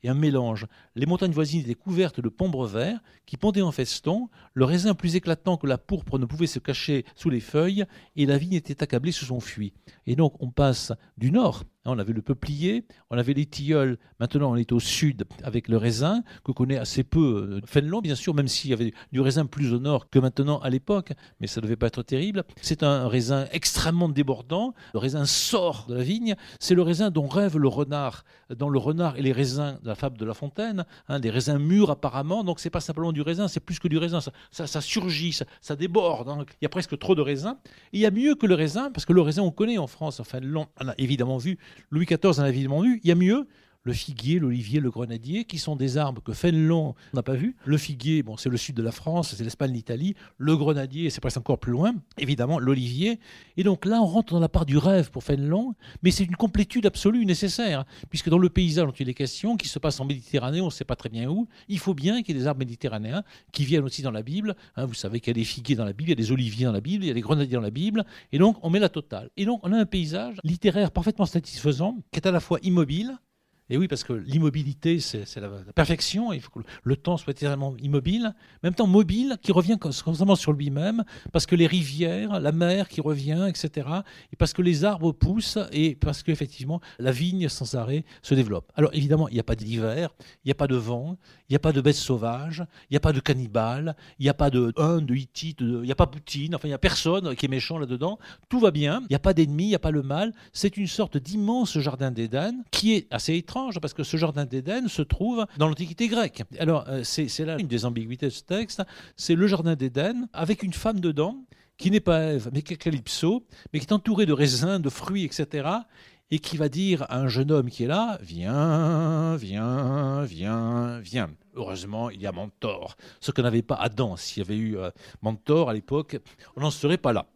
et un mélange. Les montagnes voisines étaient couvertes de pombres verts qui pendaient en feston, le raisin plus éclatant que la pourpre ne pouvait se cacher sous les feuilles, et la vigne était accablée sous son fuit. Et donc, on passe du nord. On avait le peuplier, on avait les tilleuls. Maintenant, on est au sud avec le raisin, que connaît assez peu Fénelon, bien sûr, même s'il y avait du raisin plus au nord que maintenant à l'époque, mais ça ne devait pas être terrible. C'est un raisin extrêmement débordant. Le raisin sort de la vigne. C'est le raisin dont rêve le renard, dans Le Renard et les raisins de la fable de La Fontaine, des raisins mûrs apparemment. Donc, ce n'est pas simplement du raisin, c'est plus que du raisin. Ça surgit, ça déborde. Il y a presque trop de raisin. Et il y a mieux que le raisin, parce que le raisin, on connaît en France. Enfin, on a évidemment vu. Louis XIV en a évidemment vu. Il y a mieux, le figuier, l'olivier, le grenadier, qui sont des arbres que Fénelon n'a pas vus. Le figuier, c'est le sud de la France, c'est l'Espagne, l'Italie. Le grenadier, c'est presque encore plus loin. Évidemment, l'olivier. Et donc là, on rentre dans la part du rêve pour Fénelon, mais c'est une complétude absolue nécessaire, puisque dans le paysage dont il est question, qui se passe en Méditerranée, on ne sait pas très bien où, il faut bien qu'il y ait des arbres méditerranéens qui viennent aussi dans la Bible. Vous savez qu'il y a des figuiers dans la Bible, il y a des oliviers dans la Bible, il y a des grenadiers dans la Bible, et donc on met la totale. Et donc on a un paysage littéraire parfaitement satisfaisant, qui est à la fois immobile. Et oui, parce que l'immobilité, c'est la perfection. Il faut que le temps soit éternellement immobile. En même temps, mobile, qui revient constamment sur lui-même, parce que les rivières, la mer qui revient, etc. Et parce que les arbres poussent, et parce qu'effectivement, la vigne, sans arrêt, se développe. Alors, évidemment, il n'y a pas d'hiver, il n'y a pas de vent, il n'y a pas de bêtes sauvages, il n'y a pas de cannibales, il n'y a pas de Hittite, il n'y a pas Poutine, enfin, il n'y a personne qui est méchant là-dedans. Tout va bien, il n'y a pas d'ennemis, il n'y a pas le mal. C'est une sorte d'immense jardin d'Éden qui est assez étrange, parce que ce jardin d'Éden se trouve dans l'Antiquité grecque. Alors, c'est là une des ambiguïtés de ce texte, c'est le jardin d'Éden avec une femme dedans qui n'est pas Ève, mais qui est Calypso, mais qui est entourée de raisins, de fruits, etc., et qui va dire à un jeune homme qui est là, viens, viens, viens, viens. Heureusement, il y a Mentor. Ce que n'avait pas Adam. S'il y avait eu Mentor à l'époque, on n'en serait pas là.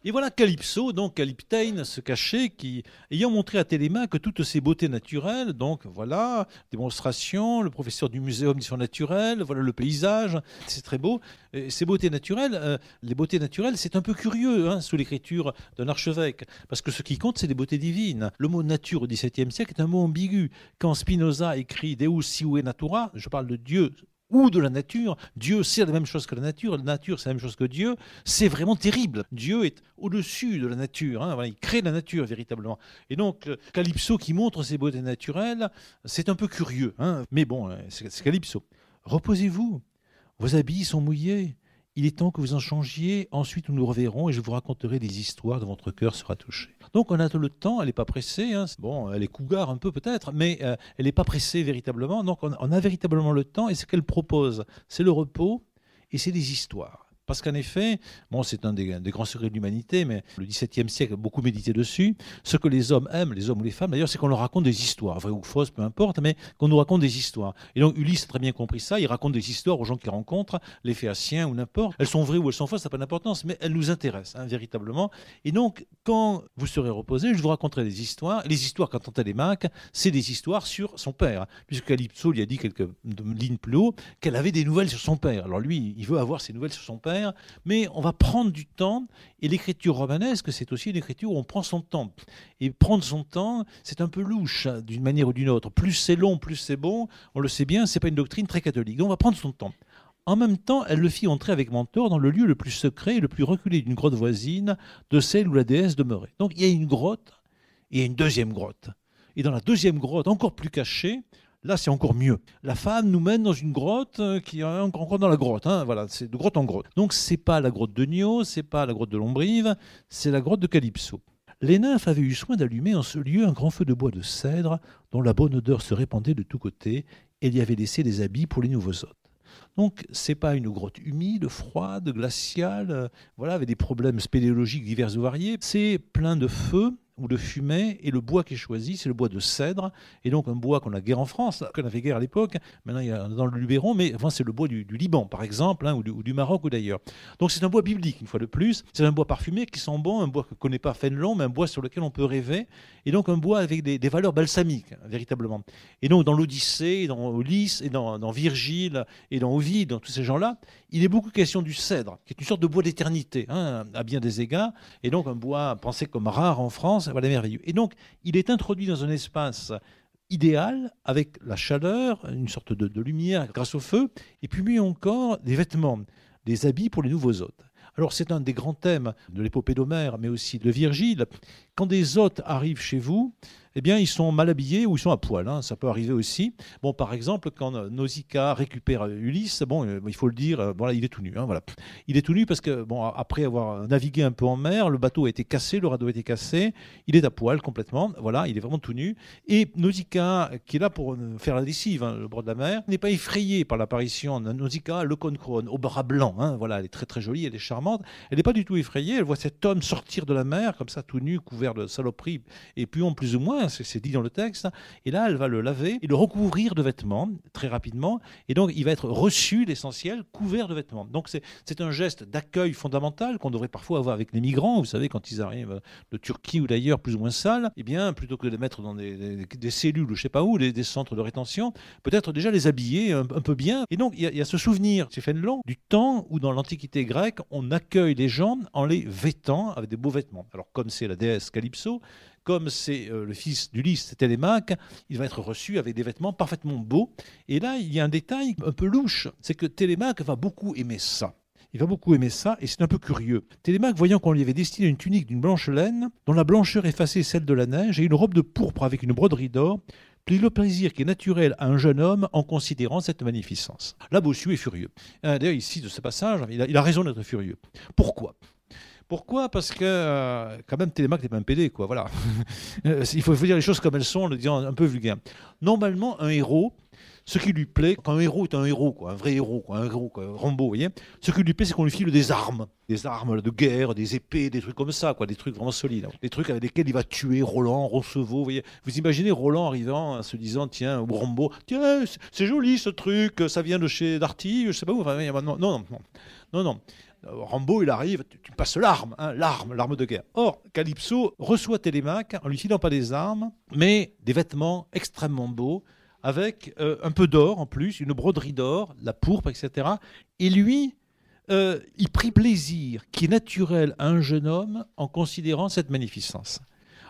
Et voilà Calypso, donc Calyptène, se cachait, qui, ayant montré à Télémaque que toutes ces beautés naturelles, donc voilà, démonstration, le professeur du muséum d'histoire naturelle, voilà le paysage, c'est très beau. Et ces beautés naturelles, les beautés naturelles, c'est un peu curieux sous l'écriture d'un archevêque, parce que ce qui compte, c'est les beautés divines. Le mot nature au XVIIe siècle est un mot ambigu. Quand Spinoza écrit Deus sive natura, je parle de Dieu ou de la nature, Dieu c'est la même chose que la nature c'est la même chose que Dieu, c'est vraiment terrible. Dieu est au-dessus de la nature, voilà, il crée la nature véritablement. Et donc Calypso qui montre ses beautés naturelles, c'est un peu curieux, mais bon, c'est Calypso. Reposez-vous, vos habits sont mouillés, il est temps que vous en changiez, ensuite nous nous reverrons et je vous raconterai des histoires dont votre cœur sera touché. Donc on a le temps, elle n'est pas pressée, bon, elle est cougar un peu peut-être, mais elle n'est pas pressée véritablement, donc on a véritablement le temps et ce qu'elle propose, c'est le repos et c'est des histoires. Parce qu'en effet, bon, c'est un des grands secrets de l'humanité, mais le XVIIe siècle a beaucoup médité dessus. Ce que les hommes aiment, les hommes ou les femmes, d'ailleurs, c'est qu'on leur raconte des histoires, vraies ou fausses, peu importe, mais qu'on nous raconte des histoires. Et donc Ulysse a très bien compris ça, il raconte des histoires aux gens qu'il rencontre, les Phéaciens ou n'importe. Elles sont vraies ou elles sont fausses, ça n'a pas d'importance, mais elles nous intéressent, véritablement. Et donc, quand vous serez reposés, je vous raconterai des histoires. Les histoires, quand on Télémaque, c'est des histoires sur son père, puisque Calypso lui a dit quelques lignes plus haut qu'elle avait des nouvelles sur son père. Alors lui, il veut avoir ses nouvelles sur son père, mais on va prendre du temps, et l'écriture romanesque, c'est aussi une écriture où on prend son temps. Et prendre son temps, c'est un peu louche, d'une manière ou d'une autre. Plus c'est long, plus c'est bon, on le sait bien, c'est pas une doctrine très catholique. Donc on va prendre son temps. En même temps, elle le fit entrer avec Mentor dans le lieu le plus secret et le plus reculé d'une grotte voisine de celle où la déesse demeurait. Donc il y a une grotte, et il y a une deuxième grotte. Et dans la deuxième grotte, encore plus cachée, là, c'est encore mieux. La femme nous mène dans une grotte qui est encore dans la grotte. Voilà, c'est de grotte en grotte. Donc, c'est pas la grotte de Nio, c'est pas la grotte de Lombrive, c'est la grotte de Calypso. Les nymphes avaient eu soin d'allumer en ce lieu un grand feu de bois de cèdre dont la bonne odeur se répandait de tous côtés et y avait laissé des habits pour les nouveaux hôtes. Donc, c'est pas une grotte humide, froide, glaciale, voilà, avec des problèmes spéléologiques divers et variés. C'est plein de feu ou de fumée, et le bois qui est choisi, c'est le bois de cèdre, et donc un bois qu'on a guère en France, qu'on avait guère à l'époque, maintenant il y a dans le Luberon, mais enfin, c'est le bois du Liban, par exemple, ou du Maroc, ou d'ailleurs. Donc c'est un bois biblique, une fois de plus, c'est un bois parfumé qui sent bon, un bois que ne connaît pas Fénelon, mais un bois sur lequel on peut rêver, et donc un bois avec des valeurs balsamiques, véritablement. Et donc dans l'Odyssée, dans Ulysse, et dans Virgile, et dans Ovide, dans tous ces gens-là, il est beaucoup question du cèdre, qui est une sorte de bois d'éternité, à bien des égards, et donc un bois pensé comme rare en France, voilà, merveilleux. Et donc, il est introduit dans un espace idéal, avec la chaleur, une sorte de lumière grâce au feu, et puis mieux encore, des vêtements, des habits pour les nouveaux hôtes. Alors, c'est un des grands thèmes de l'épopée d'Homère, mais aussi de Virgile. Quand des hôtes arrivent chez vous, eh bien, ils sont mal habillés ou ils sont à poil. Ça peut arriver aussi. Bon, par exemple, quand Nausicaa récupère Ulysse, bon, il faut le dire, voilà, il est tout nu. Voilà. Il est tout nu parce que, bon, après avoir navigué un peu en mer, le bateau a été cassé, le radeau a été cassé. Il est à poil complètement. Voilà, il est vraiment tout nu. Et Nausicaa, qui est là pour faire la lessive, le bord de la mer, n'est pas effrayée par l'apparition de Nausicaa, le cône-crone, au bras blanc. Voilà, elle est très très jolie, elle est charmante. Elle n'est pas du tout effrayée. Elle voit cet homme sortir de la mer, comme ça, tout nu, couvert de saloperies, et puis en plus ou moins, c'est dit dans le texte, et là elle va le laver et le recouvrir de vêtements très rapidement, et donc il va être reçu, l'essentiel, couvert de vêtements. Donc c'est un geste d'accueil fondamental qu'on devrait parfois avoir avec les migrants, vous savez, quand ils arrivent de Turquie ou d'ailleurs plus ou moins sales, eh bien plutôt que de les mettre dans des cellules ou je sais pas où, des centres de rétention, peut-être déjà les habiller un peu bien. Et donc il y a ce souvenir chez Fénelon du temps où dans l'Antiquité grecque on accueille les gens en les vêtant avec des beaux vêtements. Alors comme c'est la déesse Calypso, comme c'est le fils d'Ulysse, Télémaque, il va être reçu avec des vêtements parfaitement beaux. Et là, il y a un détail un peu louche, c'est que Télémaque va beaucoup aimer ça. Il va beaucoup aimer ça, et c'est un peu curieux. Télémaque, voyant qu'on lui avait destiné une tunique d'une blanche laine, dont la blancheur effaçait celle de la neige, et une robe de pourpre avec une broderie d'or, prit le plaisir qui est naturel à un jeune homme en considérant cette magnificence. Là, Bossuet est furieux. D'ailleurs, ici, de ce passage, il a raison d'être furieux. Pourquoi ? Pourquoi ? Parce que, quand même, Télémaque n'est pas un PD, quoi, voilà. Il faut dire les choses comme elles sont, en le disant un peu vulgaire. Normalement, un héros, Ce qui lui plaît, quand un héros est un héros, quoi, un vrai héros, quoi, un héros, quoi, Rambo, vous voyez, ce qui lui plaît, c'est qu'on lui file des armes de guerre, des épées, des trucs comme ça, quoi, des trucs vraiment solides, des trucs avec lesquels il va tuer Roland, Roncevaux, vous voyez. Vous imaginez Roland arrivant, se disant, tiens, ou Rambo, tiens, c'est joli ce truc, ça vient de chez Darty, je sais pas où, enfin, non. Rambo, il arrive, tu passes l'arme, hein, l'arme de guerre. Or, Calypso reçoit Télémaque en lui filant pas des armes, mais des vêtements extrêmement beaux, avec un peu d'or en plus, une broderie d'or, la pourpre, etc. Et lui, il prit plaisir qui est naturel à un jeune homme en considérant cette magnificence.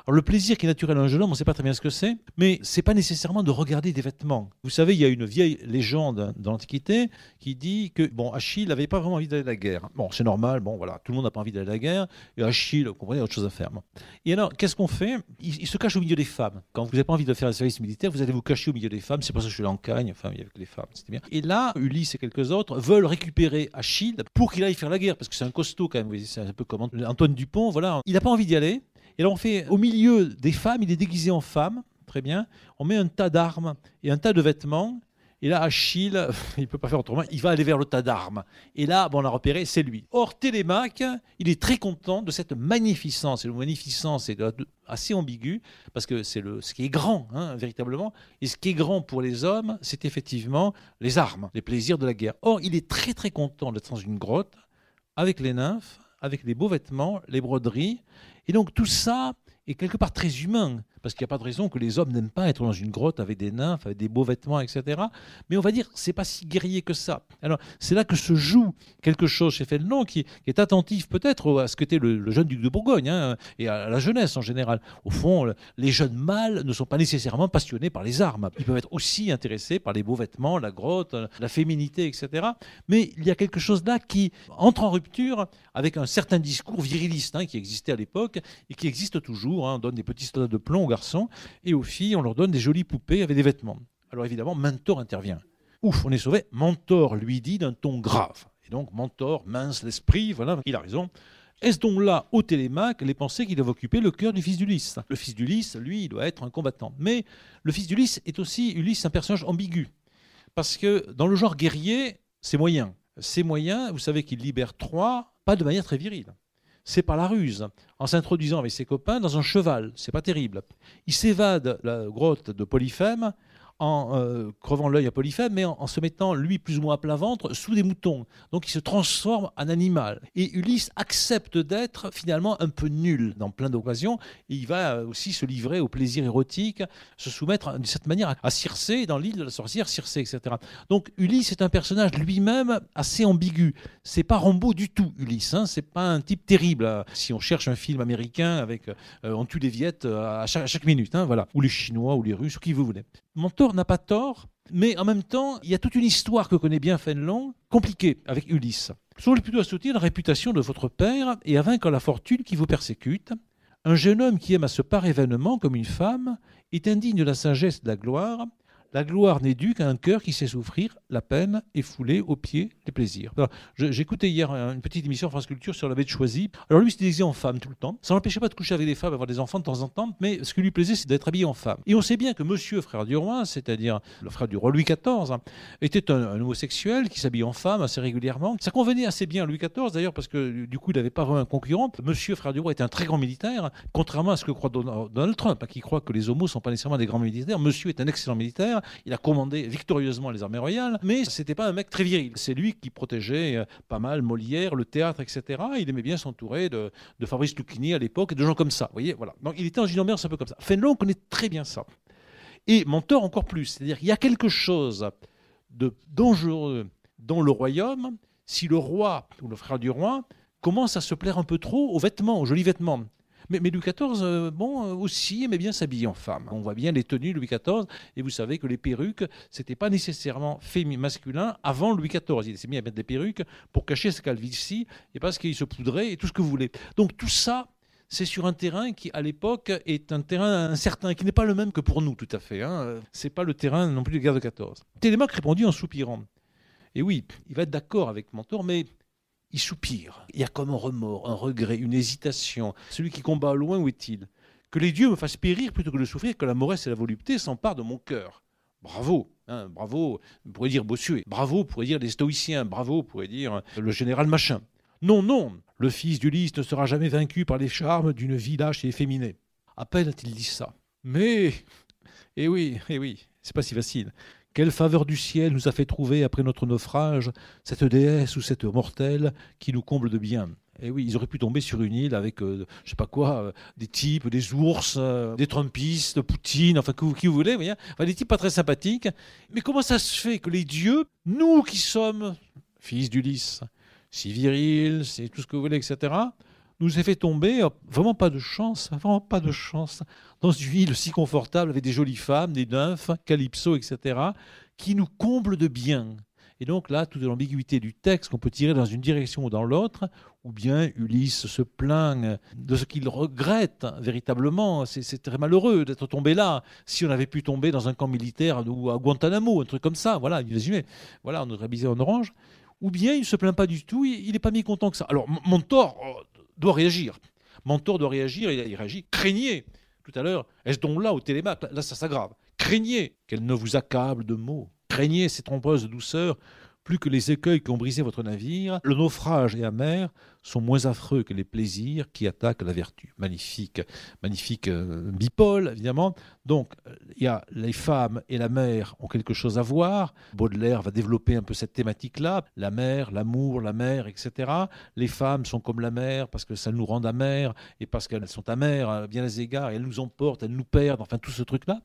Alors le plaisir qui est naturel à un jeune homme, on ne sait pas très bien ce que c'est, mais ce n'est pas nécessairement de regarder des vêtements. Vous savez, il y a une vieille légende dans l'Antiquité qui dit que Achille n'avait pas vraiment envie d'aller à la guerre. Bon, c'est normal, voilà, tout le monde n'a pas envie d'aller à la guerre, et Achille, vous comprenez, il y a autre chose à faire. Bon. Et alors, qu'est-ce qu'on fait ? Il se cache au milieu des femmes. Quand vous n'avez pas envie de faire le service militaire, vous allez vous cacher au milieu des femmes, c'est pour ça que je suis là en Cagne, enfin, avec les femmes, c'était bien. Et là, Ulysse et quelques autres veulent récupérer Achille pour qu'il aille faire la guerre, parce que c'est un costaud quand même, vous voyez, c'est un peu comme Antoine Dupont, voilà. Il n'a pas envie d'y aller. Et là, on fait au milieu des femmes, il est déguisé en femme, très bien. On met un tas d'armes et un tas de vêtements. Et là, Achille, il ne peut pas faire autrement, il va aller vers le tas d'armes. Et là, on l'a repéré, c'est lui. Or, Télémaque, il est très content de cette magnificence. Et le magnificence est assez ambigu, parce que c'est ce qui est grand, hein, véritablement. Et ce qui est grand pour les hommes, c'est effectivement les armes, les plaisirs de la guerre. Or, il est très très content d'être dans une grotte, avec les nymphes, avec les beaux vêtements, les broderies. Et donc tout ça est quelque part très humain, parce qu'il n'y a pas de raison que les hommes n'aiment pas être dans une grotte avec des nymphes, avec des beaux vêtements, etc. Mais on va dire, c'est pas si guerrier que ça. Alors c'est là que se joue quelque chose chez Fénelon qui est attentif peut-être à ce qu'était le jeune duc de Bourgogne, hein, et à la jeunesse en général. Au fond, les jeunes mâles ne sont pas nécessairement passionnés par les armes. Ils peuvent être aussi intéressés par les beaux vêtements, la grotte, la féminité, etc. Mais il y a quelque chose là qui entre en rupture avec un certain discours viriliste, hein, qui existait à l'époque et qui existe toujours. Hein. On donne des petits soldats de plomb aux garçons et aux filles, on leur donne des jolies poupées avec des vêtements. Alors évidemment, Mentor intervient. Ouf, on est sauvé. Mentor lui dit d'un ton grave. Et donc Mentor, mince l'esprit, voilà, il a raison. Est-ce donc là, au Télémaque, les pensées qui doivent occuper le cœur du fils d'Ulysse ? Le fils d'Ulysse, lui, il doit être un combattant. Mais le fils d'Ulysse est aussi, Ulysse, un personnage ambigu. Parce que dans le genre guerrier, c'est moyen. C'est moyen, vous savez qu'il libère Troie, pas de manière très virile. C'est par la ruse, en s'introduisant avec ses copains dans un cheval. C'est pas terrible. Il s'évade de la grotte de Polyphème en crevant l'œil à Polyphème, mais en se mettant, lui, plus ou moins à plat ventre, sous des moutons. Donc il se transforme en animal. Et Ulysse accepte d'être finalement un peu nul dans plein d'occasions. Et il va aussi se livrer au plaisir érotique, se soumettre de cette manière à Circé, dans l'île de la sorcière Circé, etc. Donc Ulysse est un personnage lui-même assez ambigu. C'est pas Rambo du tout, Ulysse. Hein. C'est pas un type terrible. Hein. Si on cherche un film américain avec on tue les Viettes à chaque minute, hein, voilà. Ou les Chinois, ou les Russes, ou qui vous voulez. Mentor n'a pas tort, mais en même temps, il y a toute une histoire que connaît bien Fénelon, compliquée avec Ulysse. Soyez plutôt à soutenir la réputation de votre père et à vaincre la fortune qui vous persécute. Un jeune homme qui aime à se parer vainement comme une femme est indigne de la sagesse et de la gloire. La gloire n'est due qu'à un cœur qui sait souffrir la peine et fouler aux pieds les plaisirs. Alors, j'écoutais hier une petite émission France Culture sur l'abbé de Choisy. Alors lui, c'était déguisé en femme tout le temps. Ça n'empêchait pas de coucher avec des femmes, avoir des enfants de temps en temps, mais ce qui lui plaisait, c'est d'être habillé en femme. Et on sait bien que Monsieur Frère du Roi, c'est-à-dire le frère du roi Louis XIV, était un homosexuel qui s'habillait en femme assez régulièrement. Ça convenait assez bien à Louis XIV, d'ailleurs, parce que du coup, il n'avait pas vraiment un concurrent. Monsieur Frère du Roi était un très grand militaire, contrairement à ce que croit Donald Trump, qui croit que les homos ne sont pas nécessairement des grands militaires. Monsieur est un excellent militaire. Il a commandé victorieusement les armées royales, mais c'était pas un mec très viril. C'est lui qui protégeait pas mal Molière, le théâtre, etc. Il aimait bien s'entourer de Fabrice Lucchini à l'époque et de gens comme ça. Vous voyez, voilà. Donc il était dans une ambiance un peu comme ça. Fénelon connaît très bien ça. Et Mentor encore plus. C'est-à-dire qu'il y a quelque chose de dangereux dans le royaume si le roi ou le frère du roi commence à se plaire un peu trop aux vêtements, aux jolis vêtements. Mais Louis XIV, aussi aimait bien s'habiller en femme. On voit bien les tenues de Louis XIV, et vous savez que les perruques, c'était pas nécessairement masculin avant Louis XIV. Il s'est mis à mettre des perruques pour cacher sa calvitie, et parce qu'il se poudrait, et tout ce que vous voulez. Donc tout ça, c'est sur un terrain qui, à l'époque, est un terrain incertain, qui n'est pas le même que pour nous, tout à fait. Hein. C'est pas le terrain non plus de guerre de 14. Télémaque répondit en soupirant. Et oui, il va être d'accord avec Mentor, mais il soupire. Il y a comme un remords, un regret, une hésitation. Celui qui combat au loin, où est-il ? Que les dieux me fassent périr plutôt que de souffrir, que la moresse et la volupté s'emparent de mon cœur. Bravo, hein, bravo, vous pourriez dire Bossuet. Bravo, pourrait dire les stoïciens. Bravo, pourrait dire le général machin. Non, non, le fils d'Ulysse ne sera jamais vaincu par les charmes d'une vie lâche et efféminée. À peine a-t-il dit ça. Mais, eh oui, c'est pas si facile. Quelle faveur du ciel nous a fait trouver après notre naufrage cette déesse ou cette mortelle qui nous comble de bien. Et oui, ils auraient pu tomber sur une île avec, je sais pas quoi, des types, des ours, des trumpistes, Poutine, enfin qui vous voulez, vous voyez, enfin, des types pas très sympathiques. Mais comment ça se fait que les dieux, nous qui sommes fils d'Ulysse, si virils, c'est tout ce que vous voulez, etc., nous a fait tomber, vraiment pas de chance, dans une île si confortable avec des jolies femmes, des nymphes, Calypso, etc., qui nous comblent de bien. Et donc là, toute l'ambiguïté du texte qu'on peut tirer dans une direction ou dans l'autre, ou bien Ulysse se plaint de ce qu'il regrette véritablement. C'est très malheureux d'être tombé là. Si on avait pu tomber dans un camp militaire ou à Guantanamo, un truc comme ça, voilà, imaginez, voilà, on aurait habillé en orange. Ou bien il ne se plaint pas du tout, il n'est pas mécontent que ça. Alors Mentor doit réagir. Mentor doit réagir, il réagit. Craignez, tout à l'heure, est-ce donc là au Télémaque, là ça s'aggrave. Craignez qu'elle ne vous accable de mots. Craignez ces trompeuses douceurs, plus que les écueils qui ont brisé votre navire. Le naufrage et la mer sont moins affreux que les plaisirs qui attaquent la vertu. Magnifique, magnifique bipole, évidemment. Donc, il y a les femmes et la mer ont quelque chose à voir. Baudelaire va développer un peu cette thématique-là. La mer, l'amour, la mer, etc. Les femmes sont comme la mer parce que ça nous rend amères et parce qu'elles sont amères à bien des égards. Et elles nous emportent, elles nous perdent, enfin tout ce truc-là.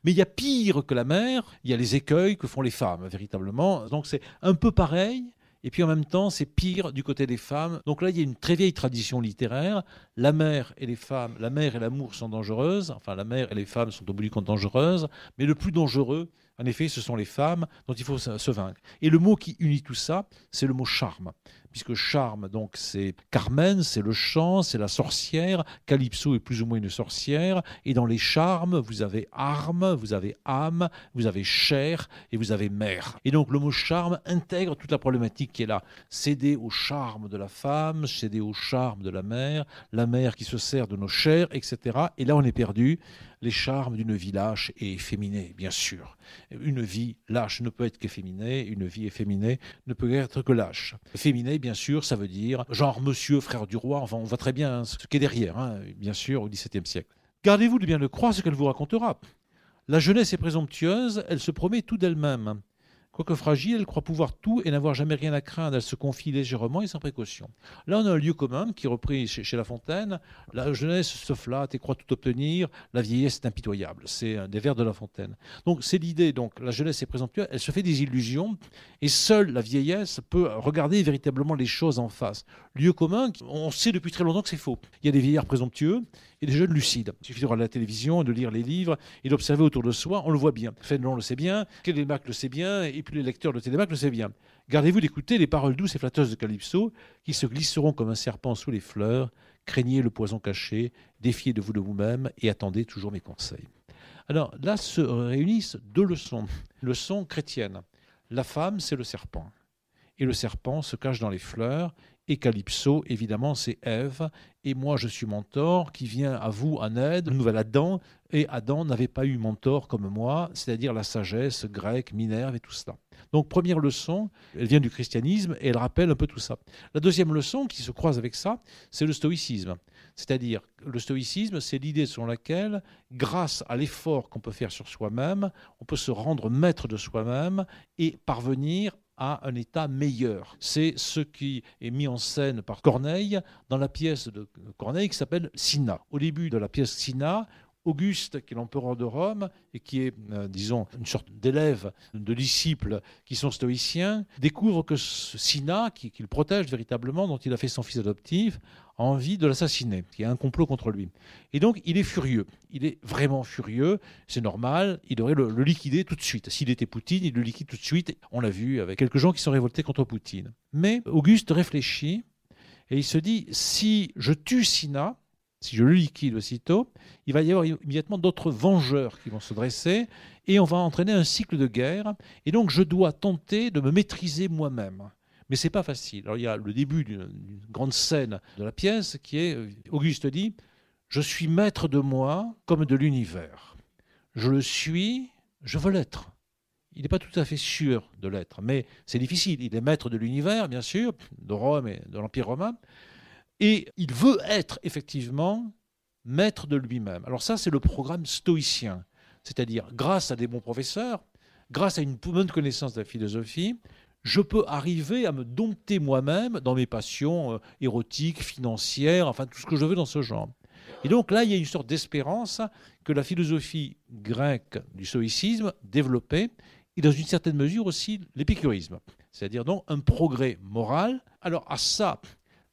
Mais il y a pire que la mer, il y a les écueils que font les femmes, véritablement. Donc c'est un peu pareil. Et puis en même temps, c'est pire du côté des femmes. Donc là, il y a une très vieille tradition littéraire. La mer et les femmes, la mer et l'amour sont dangereuses. Enfin, la mer et les femmes sont au bout du compte dangereuses. Mais le plus dangereux, en effet, ce sont les femmes dont il faut se vaincre. Et le mot qui unit tout ça, c'est le mot charme. Puisque charme, donc, c'est Carmen, c'est le chant, c'est la sorcière. Calypso est plus ou moins une sorcière. Et dans les charmes, vous avez arme, vous avez âme, vous avez chair et vous avez mère. Et donc, le mot charme intègre toute la problématique qui est là. Céder au charme de la femme, céder au charme de la mère qui se sert de nos chairs, etc. Et là, on est perdu. Les charmes d'une vie lâche et efféminée, bien sûr. Une vie lâche ne peut être qu'efféminée, une vie efféminée ne peut être que lâche. Efféminée, bien sûr, ça veut dire genre monsieur, frère du roi, enfin on voit très bien ce qui est derrière, bien sûr, au XVIIe siècle. Gardez-vous de bien le croire ce qu'elle vous racontera. La jeunesse est présomptueuse, elle se promet tout d'elle-même. Quoique fragile, elle croit pouvoir tout et n'avoir jamais rien à craindre. Elle se confie légèrement et sans précaution. Là, on a un lieu commun qui est repris chez La Fontaine. La jeunesse se flatte et croit tout obtenir. La vieillesse est impitoyable. C'est des vers de La Fontaine. Donc, c'est l'idée. Donc, la jeunesse est présomptueuse. Elle se fait des illusions. Et seule la vieillesse peut regarder véritablement les choses en face. Lieu commun, on sait depuis très longtemps que c'est faux. Il y a des vieillards présomptueux et des jeunes lucides. Il suffit de regarder la télévision, de lire les livres et d'observer autour de soi. On le voit bien. Fénelon le sait bien. Télémaque le sait bien. Et puis les lecteurs de Télémaque le savent bien. Gardez-vous d'écouter les paroles douces et flatteuses de Calypso qui se glisseront comme un serpent sous les fleurs. Craignez le poison caché, défiez de vous-même et attendez toujours mes conseils. Alors là se réunissent deux leçons. Leçon chrétienne. La femme, c'est le serpent. Et le serpent se cache dans les fleurs. Et Calypso, évidemment, c'est Ève. Et moi, je suis Mentor qui vient à vous en aide, le nouvel Adam. Et Adam n'avait pas eu Mentor comme moi, c'est-à-dire la sagesse grecque, Minerve et tout cela. Donc, première leçon, elle vient du christianisme et elle rappelle un peu tout ça. La deuxième leçon qui se croise avec ça, c'est le stoïcisme. C'est-à-dire, le stoïcisme, c'est l'idée selon laquelle, grâce à l'effort qu'on peut faire sur soi-même, on peut se rendre maître de soi-même et parvenir à un état meilleur. C'est ce qui est mis en scène par Corneille dans la pièce de Corneille qui s'appelle Cinna. Au début de la pièce Cinna, Auguste, qui est l'empereur de Rome et qui est, disons, une sorte d'élève, de disciple qui sont stoïciens, découvre que Cinna, qui le protège véritablement, dont il a fait son fils adoptif, a envie de l'assassiner, qu'il y a un complot contre lui. Et donc, il est furieux. Il est vraiment furieux. C'est normal. Il devrait le liquider tout de suite. S'il était Poutine, il le liquide tout de suite. On l'a vu avec quelques gens qui sont révoltés contre Poutine. Mais Auguste réfléchit et il se dit, si je tue Cinna, si je le liquide aussitôt, il va y avoir immédiatement d'autres vengeurs qui vont se dresser et on va entraîner un cycle de guerre. Et donc, je dois tenter de me maîtriser moi-même. Mais ce n'est pas facile. Alors, il y a le début d'une grande scène de la pièce qui est, Auguste dit, « Je suis maître de moi comme de l'univers. Je le suis, je veux l'être. il n'est pas tout à fait sûr de l'être, mais c'est difficile. Il est maître de l'univers, bien sûr, de Rome et de l'Empire romain, et il veut être effectivement maître de lui-même. Alors ça, c'est le programme stoïcien, c'est-à-dire grâce à des bons professeurs, grâce à une bonne connaissance de la philosophie, je peux arriver à me dompter moi-même dans mes passions érotiques, financières, enfin tout ce que je veux dans ce genre. Et donc là, il y a une sorte d'espérance que la philosophie grecque du stoïcisme développait, et dans une certaine mesure aussi l'épicurisme, c'est-à-dire donc un progrès moral. Alors à ça,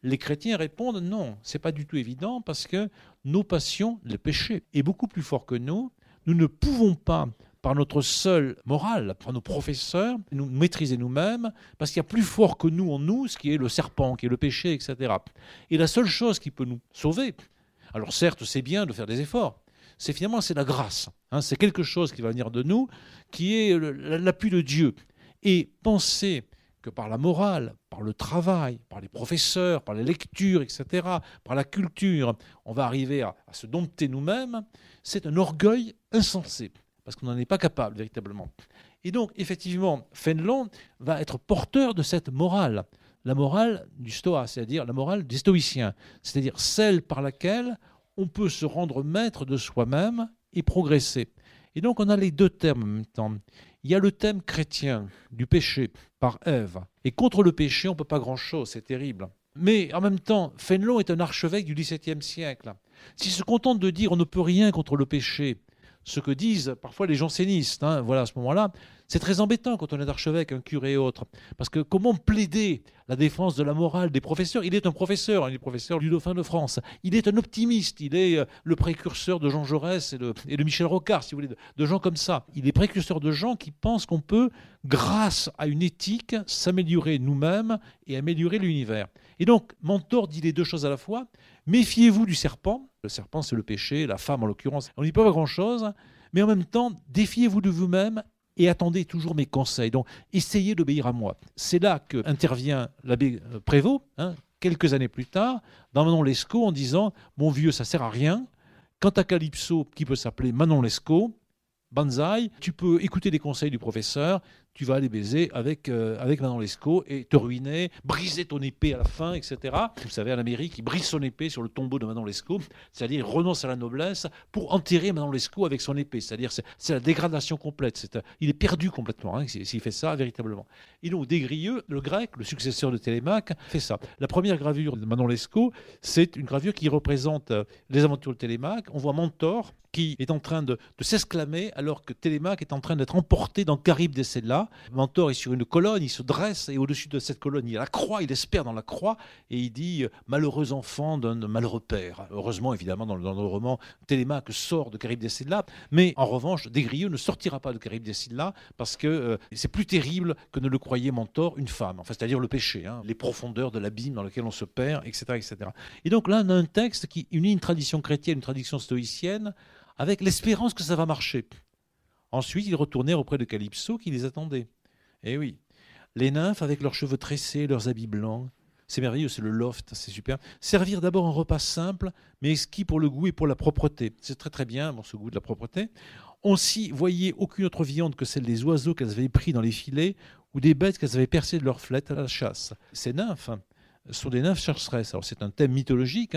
les chrétiens répondent non, c'est pas du tout évident parce que nos passions, le péché, est beaucoup plus fort que nous. Nous ne pouvons pas, par notre seule morale, par nos professeurs, nous maîtriser nous-mêmes, parce qu'il y a plus fort que nous en nous, ce qui est le serpent, qui est le péché, etc. Et la seule chose qui peut nous sauver, alors certes c'est bien de faire des efforts, c'est la grâce. C'est quelque chose qui va venir de nous, qui est l'appui de Dieu. Et penser que par la morale, par le travail, par les professeurs, par les lectures, etc., par la culture, on va arriver à se dompter nous-mêmes, c'est un orgueil insensé, parce qu'on n'en est pas capable véritablement. Et donc, effectivement, Fénelon va être porteur de cette morale, la morale du stoa, c'est-à-dire la morale des stoïciens, c'est-à-dire celle par laquelle on peut se rendre maître de soi-même et progresser. Et donc, on a les deux termes en même temps. Il y a le thème chrétien du péché par Ève. Et contre le péché, on ne peut pas grand-chose, c'est terrible. Mais en même temps, Fénelon est un archevêque du XVIIe siècle. S'il se contente de dire on ne peut rien contre le péché, ce que disent parfois les jansénistes, voilà, à ce moment-là, c'est très embêtant quand on est archevêque, un curé et autres. Parce que comment plaider la défense de la morale des professeurs? Il est un professeur, il est professeur du Dauphin de France. Il est un optimiste, il est le précurseur de Jean Jaurès et de Michel Rocard, si vous voulez, de gens comme ça. Il est précurseur de gens qui pensent qu'on peut, grâce à une éthique, s'améliorer nous-mêmes et améliorer l'univers. Et donc, Mentor dit les deux choses à la fois. Méfiez-vous du serpent. Le serpent, c'est le péché, la femme en l'occurrence. On n'y peut pas grand-chose, mais en même temps, défiez-vous de vous-même et attendez toujours mes conseils. Donc, essayez d'obéir à moi. C'est là qu'intervient l'abbé Prévost, quelques années plus tard, dans Manon Lescaut, en disant « Mon vieux, ça ne sert à rien. Quant à Calypso, qui peut s'appeler Manon Lescaut, Banzai, tu peux écouter les conseils du professeur, tu vas aller baiser avec Manon Lescaut et te ruiner, briser ton épée à la fin, etc. » Vous savez, en Amérique, il brise son épée sur le tombeau de Manon Lescaut, c'est-à-dire il renonce à la noblesse pour enterrer Manon Lescaut avec son épée. C'est-à-dire c'est la dégradation complète. Il est perdu complètement s'il fait ça véritablement. Et donc Desgrieux, le grec, le successeur de Télémaque, fait ça. La première gravure de Manon Lescaut, c'est une gravure qui représente les aventures de Télémaque. On voit Mentor qui est en train de s'exclamer alors que Télémaque est en train d'être emporté dans Charybde des Scylla. Mentor est sur une colonne, il se dresse et au-dessus de cette colonne, il y a la croix, il espère dans la croix et il dit « malheureux enfant d'un malheureux père ». Heureusement, évidemment, dans le roman, Télémaque sort de Charybde des Scylla, mais en revanche, Desgrieux ne sortira pas de Charybde des Scylla parce que c'est plus terrible que ne le croyait Mentor, une femme, enfin, c'est-à-dire le péché, les profondeurs de l'abîme dans lequel on se perd, etc., etc. Et donc là, on a un texte qui unit une tradition chrétienne, une tradition stoïcienne, avec l'espérance que ça va marcher. Ensuite, ils retournèrent auprès de Calypso qui les attendait. Eh oui, les nymphes avec leurs cheveux tressés, leurs habits blancs, c'est merveilleux, c'est le loft, c'est super. Servirent d'abord un repas simple, mais exquis pour le goût et pour la propreté. C'est très très bien, ce goût de la propreté. On s'y voyait aucune autre viande que celle des oiseaux qu'elles avaient pris dans les filets ou des bêtes qu'elles avaient percées de leurs flettes à la chasse. Ces nymphes sont des nymphes chasseresses. Alors c'est un thème mythologique.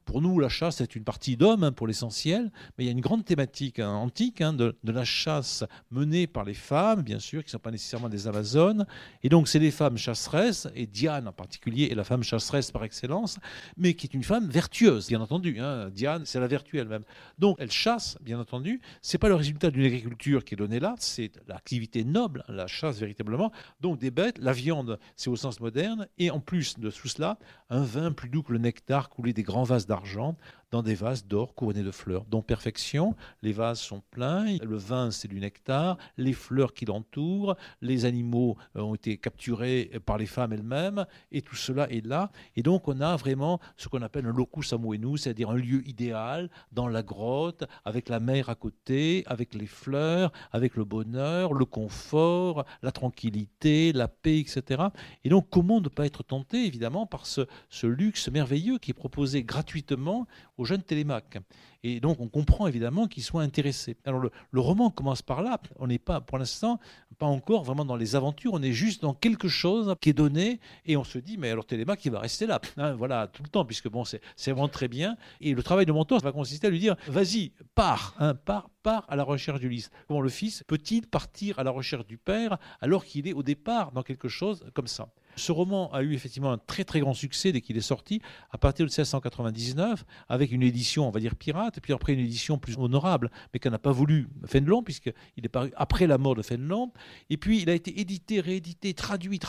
Pour nous, la chasse est une partie d'homme pour l'essentiel, mais il y a une grande thématique antique de la chasse menée par les femmes, bien sûr, qui ne sont pas nécessairement des Amazones. Et donc c'est des femmes chasseresses, et Diane en particulier est la femme chasseresse par excellence, mais qui est une femme vertueuse, bien entendu. Diane, c'est la vertu elle-même. Donc elle chasse, bien entendu. C'est pas le résultat d'une agriculture qui est donnée là, c'est l'activité noble, la chasse véritablement. Donc des bêtes, la viande, c'est au sens moderne, et en plus de tout cela, un vin plus doux que le nectar coulé des grands vases d'argent dans des vases d'or couronnés de fleurs. Donc perfection, les vases sont pleins, le vin c'est du nectar, les fleurs qui l'entourent, les animaux ont été capturés par les femmes elles-mêmes, et tout cela est là. Et donc on a vraiment ce qu'on appelle un locus amoenus, c'est-à-dire un lieu idéal dans la grotte, avec la mer à côté, avec les fleurs, avec le bonheur, le confort, la tranquillité, la paix, etc. Et donc comment ne pas être tenté, évidemment, par ce luxe merveilleux qui est proposé gratuitement aux jeunes Télémaques. Et donc, on comprend évidemment qu'ils soient intéressés. Alors, le roman commence par là. On n'est pas, pour l'instant, pas encore vraiment dans les aventures. On est juste dans quelque chose qui est donné. Et on se dit, mais alors Télémaque, il va rester là. Voilà, tout le temps, puisque bon, c'est vraiment très bien. Et le travail de mentor va consister à lui dire, vas-y, pars à la recherche d'Ulysse. Comment le fils peut-il partir à la recherche du père alors qu'il est au départ dans quelque chose comme ça? Ce roman a eu effectivement un très très grand succès dès qu'il est sorti, à partir de 1699, avec une édition, on va dire, pirate, et puis après une édition plus honorable, mais qu'en n'a pas voulu Fénelon, puisqu'il est paru après la mort de Fénelon. Et puis il a été édité, réédité, traduit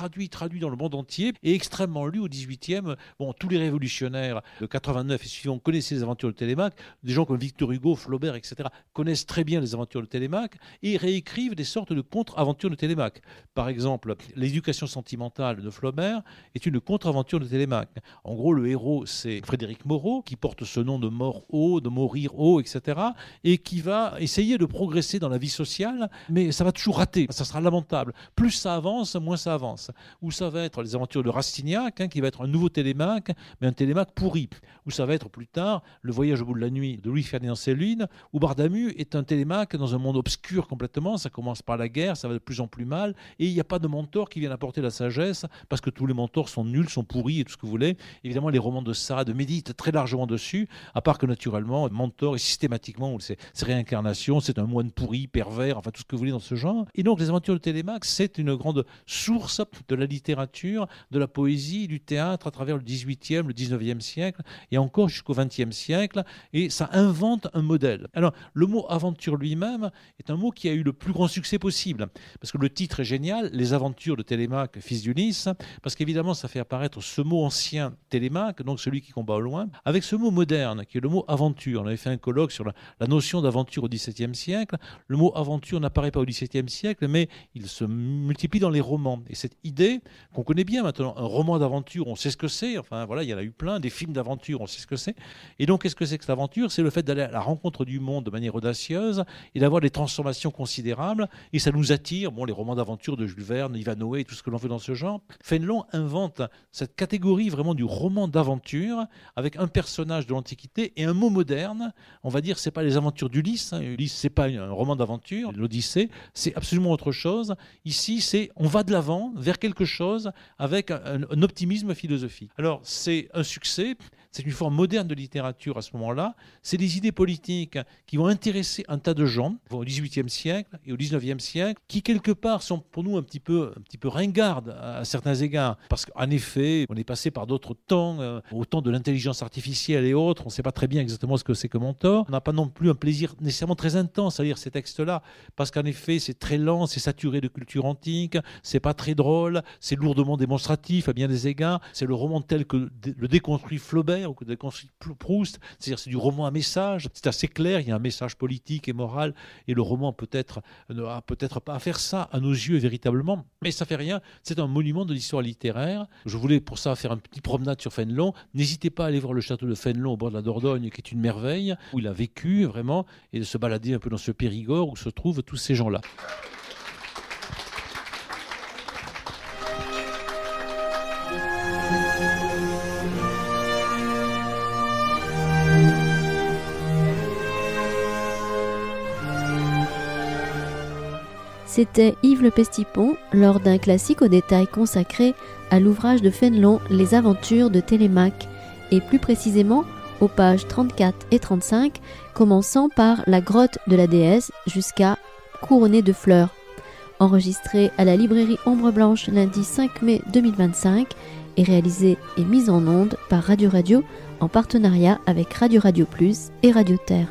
dans le monde entier, et extrêmement lu au XVIIIe. Bon, tous les révolutionnaires de 89 et suivants connaissaient les aventures de Télémaque, des gens comme Victor Hugo, Flaubert, etc., connaissent très bien les aventures de Télémaque, et réécrivent des sortes de contre-aventures de Télémaque. Par exemple, l'éducation sentimentale de Flaubert est une contre-aventure de Télémaque. En gros, le héros, c'est Frédéric Moreau, qui porte ce nom de mort haut, de mourir haut, etc., et qui va essayer de progresser dans la vie sociale, mais ça va toujours rater, ça sera lamentable. Plus ça avance, moins ça avance. Ou ça va être les aventures de Rastignac, qui va être un nouveau Télémaque, mais un Télémaque pourri. Ou ça va être plus tard le voyage au bout de la nuit de Louis-Ferdinand Céline, où Bardamu est un Télémaque dans un monde obscur complètement. Ça commence par la guerre, ça va de plus en plus mal, et il n'y a pas de mentor qui vienne apporter la sagesse, parce que tous les mentors sont nuls, sont pourris et tout ce que vous voulez. Évidemment, les romans de Sade méditent très largement dessus, à part que naturellement, mentor est systématiquement, c'est réincarnation, c'est un moine pourri, pervers, enfin tout ce que vous voulez dans ce genre. Et donc, les aventures de Télémaque, c'est une grande source de la littérature, de la poésie, du théâtre à travers le XVIIIe, le XIXe siècle, et encore jusqu'au XXe siècle, et ça invente un modèle. Alors, le mot aventure lui-même est un mot qui a eu le plus grand succès possible, parce que le titre est génial, Les aventures de Télémaque, fils d'Ulysse, parce qu'évidemment, ça fait apparaître ce mot ancien Télémaque, donc celui qui combat au loin, avec ce mot moderne, qui est le mot aventure. On avait fait un colloque sur la notion d'aventure au XVIIe siècle. Le mot aventure n'apparaît pas au XVIIe siècle, mais il se multiplie dans les romans. Et cette idée, qu'on connaît bien maintenant, un roman d'aventure, on sait ce que c'est, enfin voilà, il y en a eu plein, des films d'aventure, on sait ce que c'est. Et donc, qu'est-ce que c'est que cette aventure? C'est le fait d'aller à la rencontre du monde de manière audacieuse et d'avoir des transformations considérables, et ça nous attire. Bon, les romans d'aventure de Jules Verne, Ivanhoé, tout ce que l'on fait dans ce genre. Fénelon invente cette catégorie vraiment du roman d'aventure avec un personnage de l'Antiquité et un mot moderne. On va dire, c'est pas les aventures d'Ulysse. Ulysse, c'est pas un roman d'aventure. L'Odyssée, c'est absolument autre chose. Ici, on va de l'avant vers quelque chose avec un optimisme philosophique. Alors, c'est un succès. C'est une forme moderne de littérature à ce moment-là. C'est des idées politiques qui vont intéresser un tas de gens au XVIIIe siècle et au XIXe siècle, qui quelque part sont pour nous un petit peu ringardes à certains égards. Parce qu'en effet, on est passé par d'autres temps, au temps de l'intelligence artificielle et autres. On ne sait pas très bien exactement ce que c'est que mentor. On n'a pas non plus un plaisir nécessairement très intense à lire ces textes-là, parce qu'en effet, c'est très lent, c'est saturé de culture antique, c'est pas très drôle, c'est lourdement démonstratif à bien des égards. C'est le roman tel que le déconstruit Flaubert ou que déconstruit Proust. C'est-à-dire, c'est du roman à message. C'est assez clair, il y a un message politique et moral, et le roman n'aura peut-être pas à faire ça à nos yeux véritablement, mais ça fait rien. C'est un monument de l'histoire littéraire. Je voulais pour ça faire une petite promenade sur Fénelon. N'hésitez pas à aller voir le château de Fénelon au bord de la Dordogne, qui est une merveille, où il a vécu vraiment, et de se balader un peu dans ce Périgord où se trouvent tous ces gens-là. C'était Yves Le Pestipon lors d'un classique au détail consacré à l'ouvrage de Fénelon Les aventures de Télémaque, et plus précisément aux pages 34 et 35, commençant par la grotte de la déesse jusqu'à Couronné de fleurs. Enregistré à la librairie Ombre Blanche lundi 5 mai 2025 et réalisé et mis en onde par Radio en partenariat avec Radio Plus et Radio Terre.